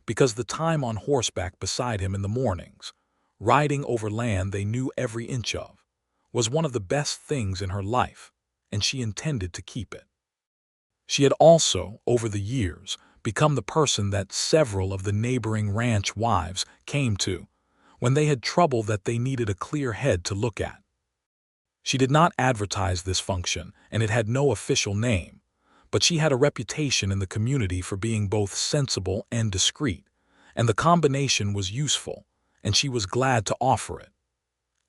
Speaker 1: because the time on horseback beside him in the mornings, riding over land they knew every inch of, was one of the best things in her life, and she intended to keep it. She had also, over the years, become the person that several of the neighboring ranch wives came to when they had trouble that they needed a clear head to look at. She did not advertise this function, and it had no official name, but she had a reputation in the community for being both sensible and discreet, and the combination was useful, and she was glad to offer it.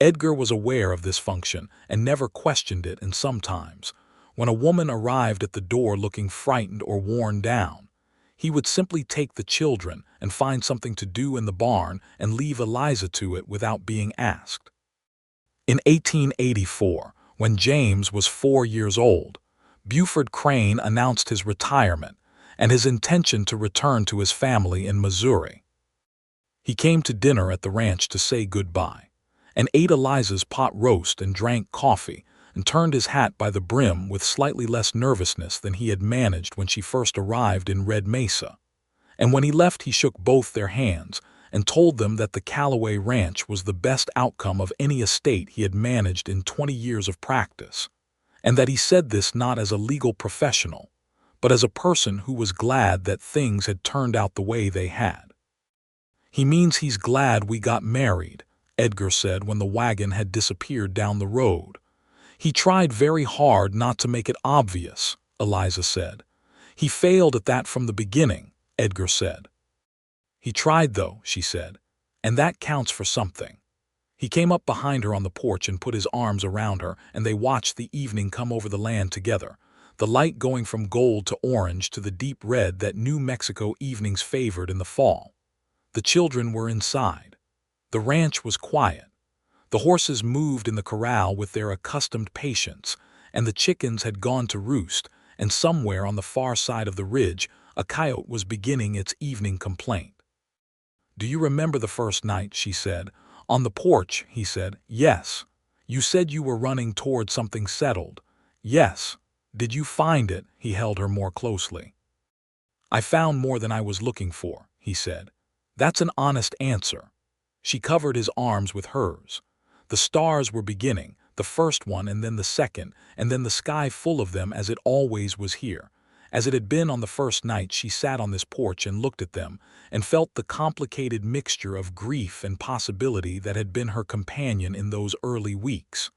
Speaker 1: Edgar was aware of this function and never questioned it, and sometimes, when a woman arrived at the door looking frightened or worn down, he would simply take the children and find something to do in the barn and leave Eliza to it without being asked. In 1884, when James was 4 years old, Buford Crane announced his retirement and his intention to return to his family in Missouri. He came to dinner at the ranch to say goodbye, and ate Eliza's pot roast and drank coffee, and turned his hat by the brim with slightly less nervousness than he had managed when she first arrived in Red Mesa. And when he left, he shook both their hands and told them that the Calloway Ranch was the best outcome of any estate he had managed in 20 years of practice, and that he said this not as a legal professional, but as a person who was glad that things had turned out the way they had. "He means he's glad we got married," Edgar said when the wagon had disappeared down the road. "He tried very hard not to make it obvious," Eliza said. "He failed at that from the beginning," Edgar said. "He tried though," she said, "and that counts for something." He came up behind her on the porch and put his arms around her, and they watched the evening come over the land together, the light going from gold to orange to the deep red that New Mexico evenings favored in the fall. The children were inside. The ranch was quiet. The horses moved in the corral with their accustomed patience, and the chickens had gone to roost, and somewhere on the far side of the ridge, a coyote was beginning its evening complaint. "Do you remember the first night?" she said. "On the porch," he said. "Yes. You said you were running toward something settled." "Yes. Did you find it?" He held her more closely. "I found more than I was looking for," he said. "That's an honest answer." She covered his arms with hers. The stars were beginning, the first one and then the second, and then the sky full of them, as it always was here. As it had been on the first night she sat on this porch and looked at them, and felt the complicated mixture of grief and possibility that had been her companion in those early weeks.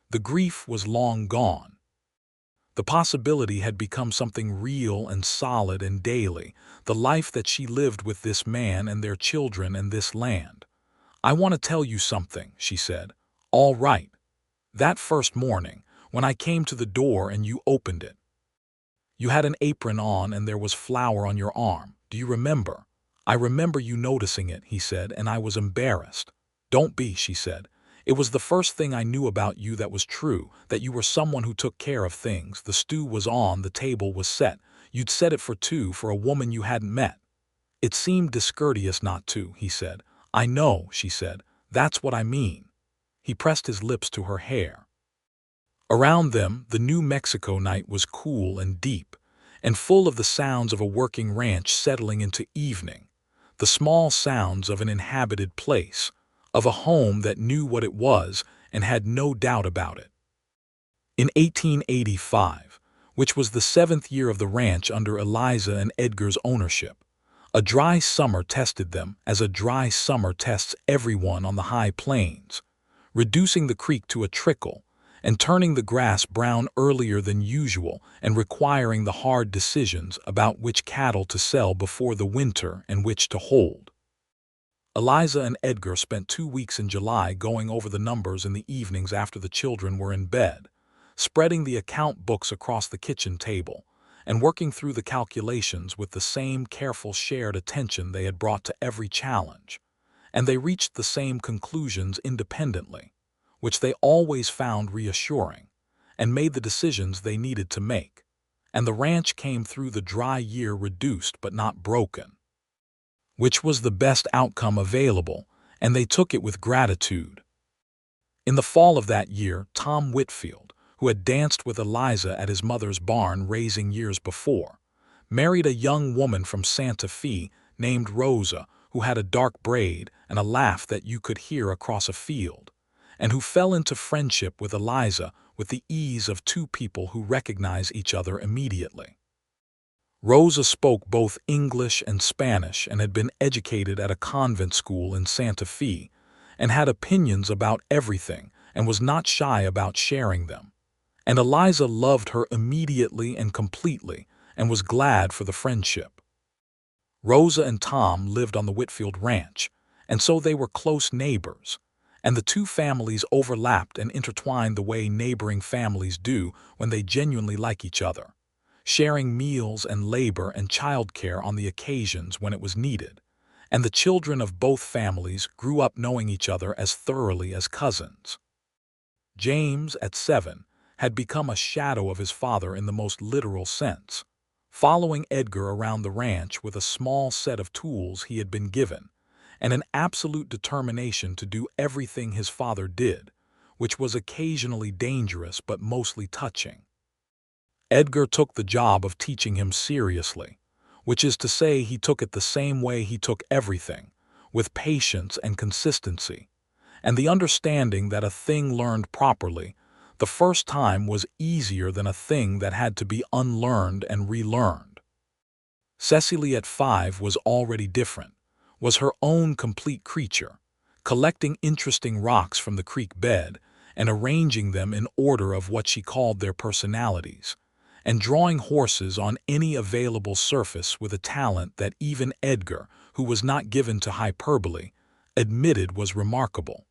Speaker 1: The grief was long gone. The possibility had become something real and solid and daily, the life that she lived with this man and their children and this land. "I want to tell you something," she said. "All right. That first morning, when I came to the door and you opened it. You had an apron on and there was flour on your arm. Do you remember?" "I remember you noticing it," he said, "and I was embarrassed." "Don't be," she said. "It was the first thing I knew about you that was true, that you were someone who took care of things. The stew was on, the table was set. You'd set it for two for a woman you hadn't met." "It seemed discourteous not to," he said. "I know," she said. "That's what I mean." He pressed his lips to her hair. Around them, the New Mexico night was cool and deep, and full of the sounds of a working ranch settling into evening, the small sounds of an inhabited place, of a home that knew what it was and had no doubt about it. In 1885, which was the 7th year of the ranch under Eliza and Edgar's ownership, a dry summer tested them as a dry summer tests everyone on the high plains, reducing the creek to a trickle and turning the grass brown earlier than usual and requiring the hard decisions about which cattle to sell before the winter and which to hold. Eliza and Edgar spent 2 weeks in July going over the numbers in the evenings after the children were in bed, spreading the account books across the kitchen table, and working through the calculations with the same careful shared attention they had brought to every challenge, and they reached the same conclusions independently, which they always found reassuring, and made the decisions they needed to make, and the ranch came through the dry year reduced but not broken, which was the best outcome available, and they took it with gratitude. In the fall of that year, Tom Whitfield, who had danced with Eliza at his mother's barn raising years before, married a young woman from Santa Fe named Rosa, who had a dark braid and a laugh that you could hear across a field, and who fell into friendship with Eliza with the ease of two people who recognize each other immediately. Rosa spoke both English and Spanish and had been educated at a convent school in Santa Fe, and had opinions about everything and was not shy about sharing them. And Eliza loved her immediately and completely and was glad for the friendship. Rosa and Tom lived on the Whitfield Ranch, and so they were close neighbors, and the two families overlapped and intertwined the way neighboring families do when they genuinely like each other, sharing meals and labor and childcare on the occasions when it was needed. And the children of both families grew up knowing each other as thoroughly as cousins. James, at 7, had become a shadow of his father in the most literal sense, following Edgar around the ranch with a small set of tools he had been given, and an absolute determination to do everything his father did, which was occasionally dangerous but mostly touching. Edgar took the job of teaching him seriously, which is to say he took it the same way he took everything, with patience and consistency, and the understanding that a thing learned properly the first time was easier than a thing that had to be unlearned and relearned. Cecily at 5 was already different, was her own complete creature, collecting interesting rocks from the creek bed and arranging them in order of what she called their personalities, and drawing horses on any available surface with a talent that even Edgar, who was not given to hyperbole, admitted was remarkable.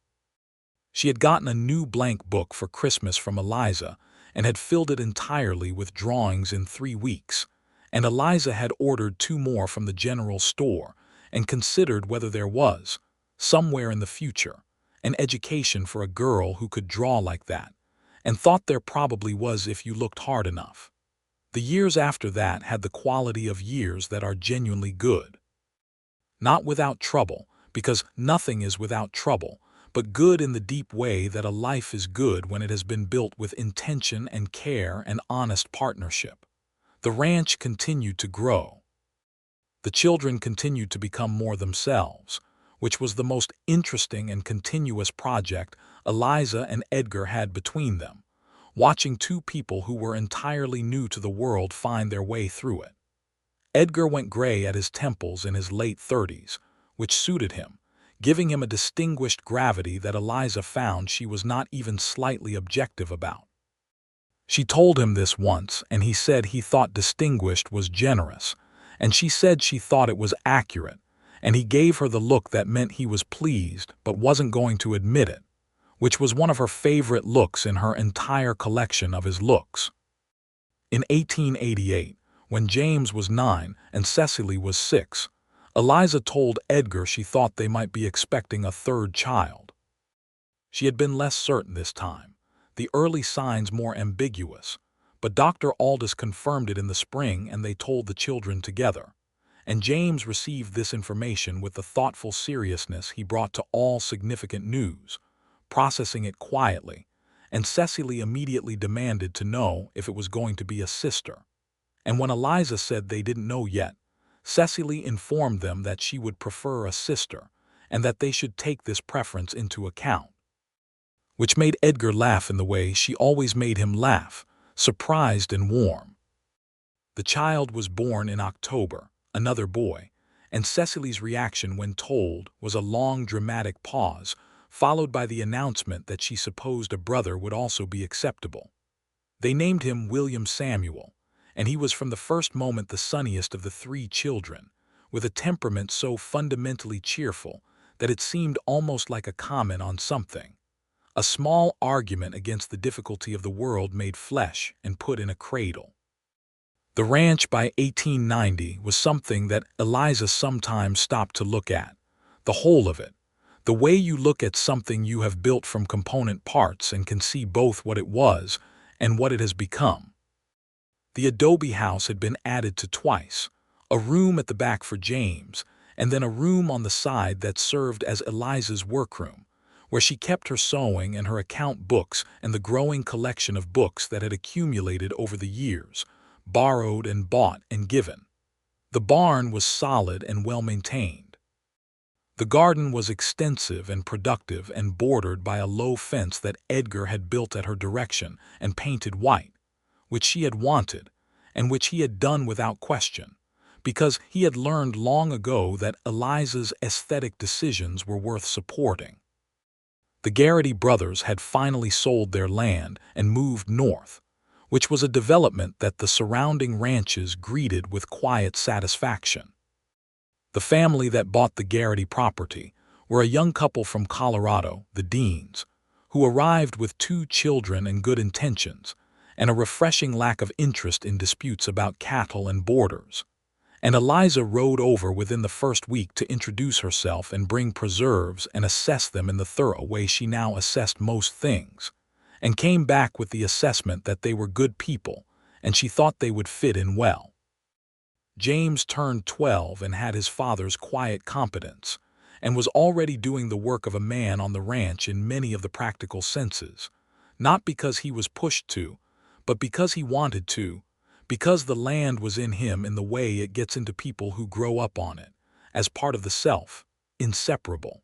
Speaker 1: She had gotten a new blank book for Christmas from Eliza and had filled it entirely with drawings in 3 weeks, and Eliza had ordered 2 more from the general store and considered whether there was, somewhere in the future, an education for a girl who could draw like that, and thought there probably was if you looked hard enough. The years after that had the quality of years that are genuinely good. Not without trouble, because nothing is without trouble, but good in the deep way that a life is good when it has been built with intention and care and honest partnership. The ranch continued to grow. The children continued to become more themselves, which was the most interesting and continuous project Eliza and Edgar had between them, watching 2 people who were entirely new to the world find their way through it. Edgar went gray at his temples in his late 30s, which suited him, giving him a distinguished gravity that Eliza found she was not even slightly objective about. She told him this once, and he said he thought distinguished was generous, and she said she thought it was accurate, and he gave her the look that meant he was pleased but wasn't going to admit it, which was one of her favorite looks in her entire collection of his looks. In 1888, when James was 9 and Cecily was 6, Eliza told Edgar she thought they might be expecting a 3rd child. She had been less certain this time, the early signs more ambiguous, but Dr. Aldous confirmed it in the spring and they told the children together, and James received this information with the thoughtful seriousness he brought to all significant news, processing it quietly, and Cecily immediately demanded to know if it was going to be a sister. And when Eliza said they didn't know yet, Cecily informed them that she would prefer a sister and that they should take this preference into account, which made Edgar laugh in the way she always made him laugh, surprised and warm. The child was born in October, another boy, and Cecily's reaction when told was a long dramatic pause, followed by the announcement that she supposed a brother would also be acceptable. They named him William Samuel, and he was from the first moment the sunniest of the 3 children, with a temperament so fundamentally cheerful that it seemed almost like a comment on something, a small argument against the difficulty of the world made flesh and put in a cradle. The ranch by 1890 was something that Eliza sometimes stopped to look at, the whole of it, the way you look at something you have built from component parts and can see both what it was and what it has become. The adobe house had been added to twice, a room at the back for James, and then a room on the side that served as Eliza's workroom, where she kept her sewing and her account books and the growing collection of books that had accumulated over the years, borrowed and bought and given. The barn was solid and well-maintained. The garden was extensive and productive and bordered by a low fence that Edgar had built at her direction and painted white, which she had wanted, and which he had done without question, because he had learned long ago that Eliza's aesthetic decisions were worth supporting. The The Garrity brothers had finally sold their land and moved north, which was a development that the surrounding ranches greeted with quiet satisfaction. The family that bought the Garrity property were a young couple from Colorado, the Deans, who arrived with 2 children and good intentions, and a refreshing lack of interest in disputes about cattle and borders. And Eliza rode over within the first week to introduce herself and bring preserves and assess them in the thorough way she now assessed most things, and came back with the assessment that they were good people, and she thought they would fit in well. James turned 12 and had his father's quiet competence, and was already doing the work of a man on the ranch in many of the practical senses, not because he was pushed to, but because he wanted to, because the land was in him in the way it gets into people who grow up on it, as part of the self, inseparable.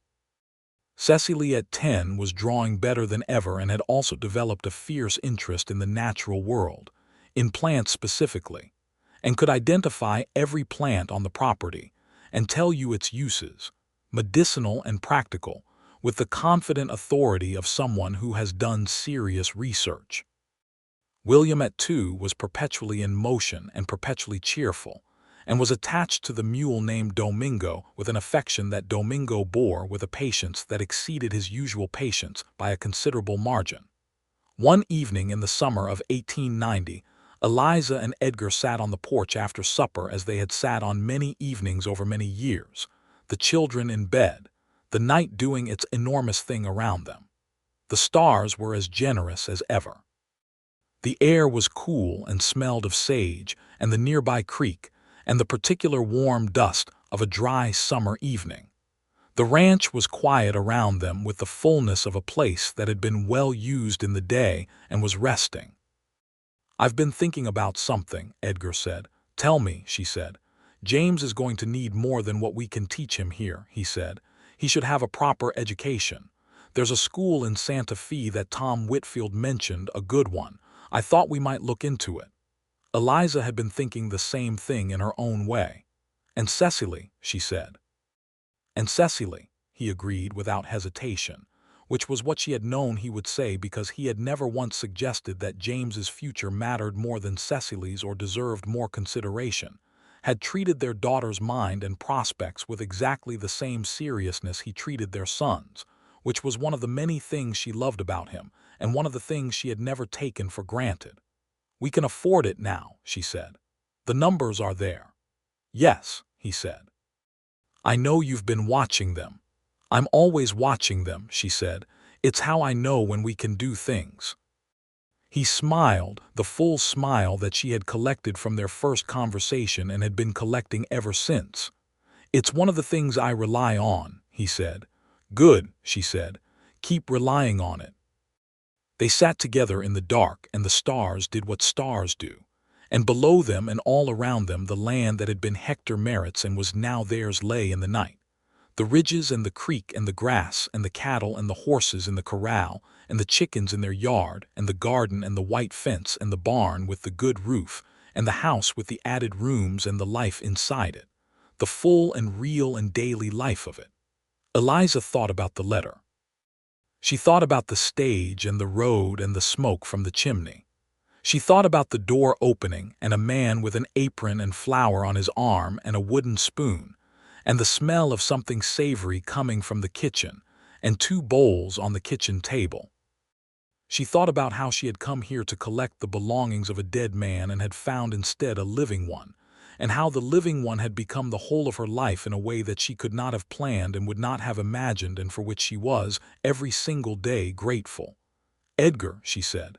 Speaker 1: Cecily at 10 was drawing better than ever and had also developed a fierce interest in the natural world, in plants specifically, and could identify every plant on the property and tell you its uses, medicinal and practical, with the confident authority of someone who has done serious research. William at 2 was perpetually in motion and perpetually cheerful, and was attached to the mule named Domingo with an affection that Domingo bore with a patience that exceeded his usual patience by a considerable margin. One evening in the summer of 1890, Eliza and Edgar sat on the porch after supper as they had sat on many evenings over many years, the children in bed, the night doing its enormous thing around them. The stars were as generous as ever. The air was cool and smelled of sage and the nearby creek and the particular warm dust of a dry summer evening. The ranch was quiet around them with the fullness of a place that had been well used in the day and was resting. "I've been thinking about something," Edgar said. "Tell me," she said. "James is going to need more than what we can teach him here," he said. "He should have a proper education. There's a school in Santa Fe that Tom Whitfield mentioned, a good one. I thought we might look into it." Eliza had been thinking the same thing in her own way. "And Cecily," she said. "And Cecily," he agreed without hesitation, which was what she had known he would say because he had never once suggested that James's future mattered more than Cecily's or deserved more consideration, had treated their daughter's mind and prospects with exactly the same seriousness he treated their son's, which was one of the many things she loved about him and one of the things she had never taken for granted. "We can afford it now," she said. "The numbers are there." "Yes," he said. "I know you've been watching them." "I'm always watching them," she said. "It's how I know when we can do things." He smiled, the full smile that she had collected from their first conversation and had been collecting ever since. "It's one of the things I rely on," he said. "Good," she said. "Keep relying on it." They sat together in the dark, and the stars did what stars do. And below them and all around them the land that had been Hector Merritt's and was now theirs lay in the night. The ridges and the creek and the grass and the cattle and the horses in the corral and the chickens in their yard and the garden and the white fence and the barn with the good roof and the house with the added rooms and the life inside it, the full and real and daily life of it. Eliza thought about the letter. She thought about the stage and the road and the smoke from the chimney. She thought about the door opening and a man with an apron and flour on his arm and a wooden spoon, and the smell of something savory coming from the kitchen, and 2 bowls on the kitchen table. She thought about how she had come here to collect the belongings of a dead man and had found instead a living one, and how the living one had become the whole of her life in a way that she could not have planned and would not have imagined, and for which she was, every single day, grateful. "Edgar," she said.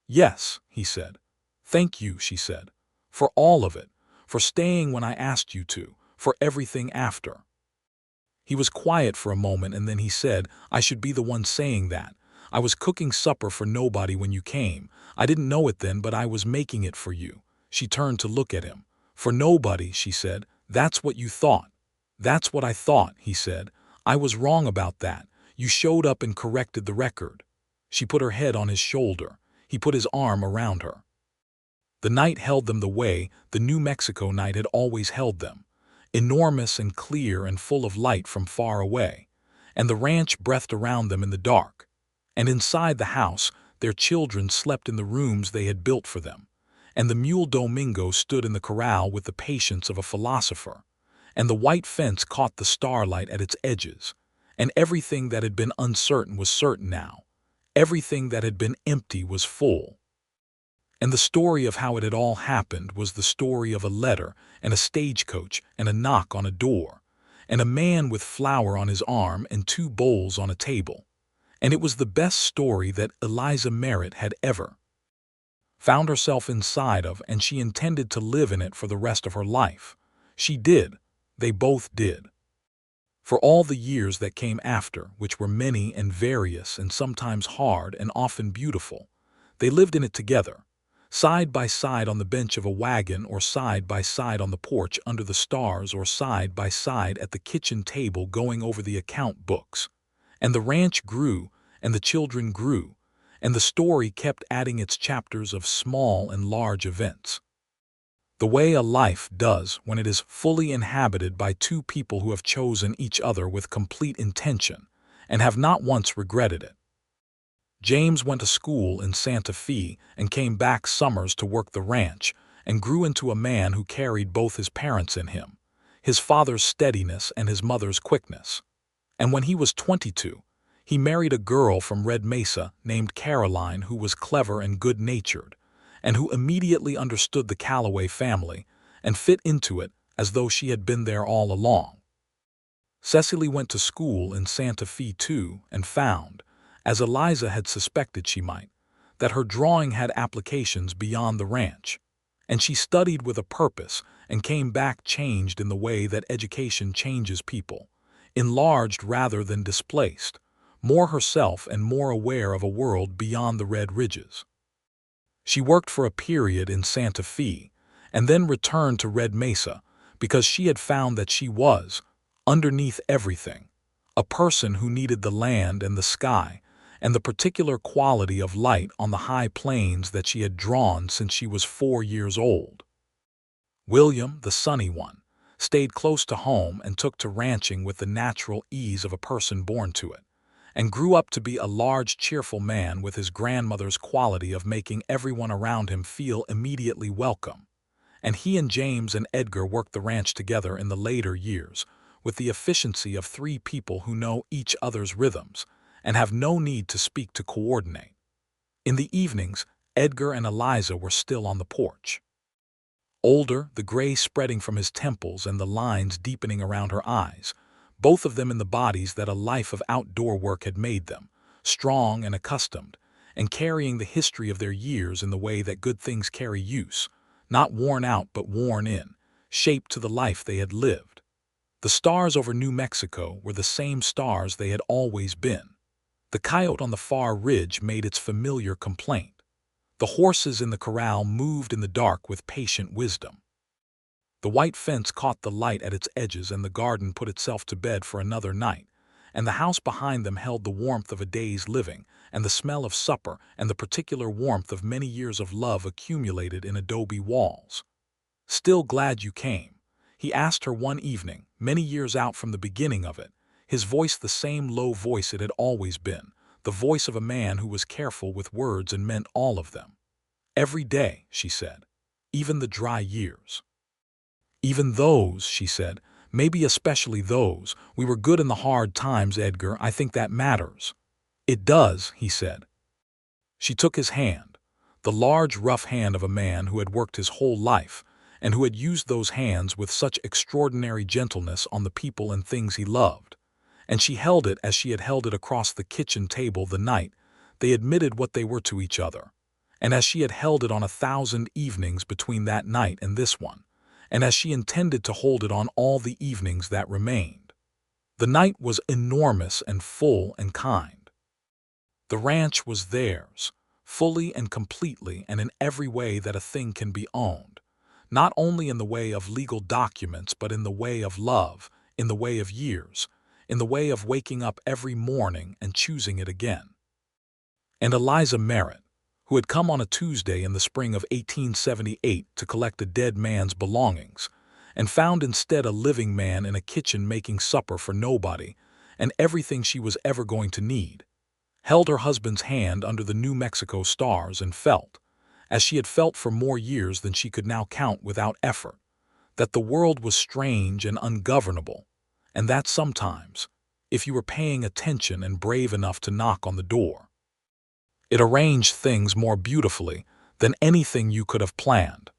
Speaker 1: "Yes," he said. "Thank you," she said. "For all of it, for staying when I asked you to, for everything after." He was quiet for a moment and then he said, "I should be the one saying that. I was cooking supper for nobody when you came. I didn't know it then, but I was making it for you." She turned to look at him. "For nobody," she said. "That's what you thought." "That's what I thought," he said. "I was wrong about that. You showed up and corrected the record." She put her head on his shoulder. He put his arm around her. The night held them the way the New Mexico night had always held them, enormous and clear and full of light from far away, and the ranch breathed around them in the dark. and inside the house their children slept in the rooms they had built for them, and the mule Domingo stood in the corral with the patience of a philosopher, and the white fence caught the starlight at its edges, and everything that had been uncertain was certain now, everything that had been empty was full. And the story of how it had all happened was the story of a letter and a stagecoach and a knock on a door, and a man with flour on his arm and 2 bowls on a table. And it was the best story that Eliza Merritt had ever found herself inside of, and she intended to live in it for the rest of her life. She did. They both did. For all the years that came after, which were many and various and sometimes hard and often beautiful, they lived in it together, side by side on the bench of a wagon, or side by side on the porch under the stars, or side by side at the kitchen table going over the account books. And the ranch grew, and the children grew, and the story kept adding its chapters of small and large events. The way a life does when it is fully inhabited by 2 people who have chosen each other with complete intention and have not once regretted it. James went to school in Santa Fe and came back summers to work the ranch, and grew into a man who carried both his parents in him, his father's steadiness and his mother's quickness. And when he was 22, he married a girl from Red Mesa named Caroline, who was clever and good-natured, and who immediately understood the Calloway family and fit into it as though she had been there all along. Cecily went to school in Santa Fe too, and found, as Eliza had suspected she might, that her drawing had applications beyond the ranch, and she studied with a purpose and came back changed in the way that education changes people, enlarged rather than displaced, more herself and more aware of a world beyond the red ridges. She worked for a period in Santa Fe and then returned to Red Mesa because she had found that she was, underneath everything, a person who needed the land and the sky and the particular quality of light on the high plains that she had drawn since she was 4 years old. William, the sunny one, stayed close to home and took to ranching with the natural ease of a person born to it, and grew up to be a large, cheerful man with his grandmother's quality of making everyone around him feel immediately welcome. And he and James and Edgar worked the ranch together in the later years, with the efficiency of 3 people who know each other's rhythms and have no need to speak to coordinate. In the evenings, Edgar and Eliza were still on the porch. Older, the gray spreading from his temples and the lines deepening around her eyes, both of them in the bodies that a life of outdoor work had made them, strong and accustomed, and carrying the history of their years in the way that good things carry use, not worn out but worn in, shaped to the life they had lived. The stars over New Mexico were the same stars they had always been. The coyote on the far ridge made its familiar complaint. The horses in the corral moved in the dark with patient wisdom. The white fence caught the light at its edges, and the garden put itself to bed for another night, and the house behind them held the warmth of a day's living, and the smell of supper, and the particular warmth of many years of love accumulated in adobe walls. "Still glad you came?" he asked her one evening, many years out from the beginning of it, his voice the same low voice it had always been, the voice of a man who was careful with words and meant all of them. "Every day," she said, "even the dry years." "Even those," she said, "maybe especially those. We were good in the hard times, Edgar. I think that matters." "It does," he said. She took his hand, the large, rough hand of a man who had worked his whole life, and who had used those hands with such extraordinary gentleness on the people and things he loved, and she held it as she had held it across the kitchen table the night they admitted what they were to each other, and as she had held it on 1,000 evenings between that night and this one, and as she intended to hold it on all the evenings that remained. The night was enormous and full and kind. The ranch was theirs, fully and completely and in every way that a thing can be owned, not only in the way of legal documents but in the way of love, in the way of years, in the way of waking up every morning and choosing it again. And Eliza Merritt, who had come on a Tuesday in the spring of 1878 to collect a dead man's belongings, and found instead a living man in a kitchen making supper for nobody and everything she was ever going to need, held her husband's hand under the New Mexico stars and felt, as she had felt for more years than she could now count without effort, that the world was strange and ungovernable, and that sometimes, if you were paying attention and brave enough to knock on the door, it arranged things more beautifully than anything you could have planned.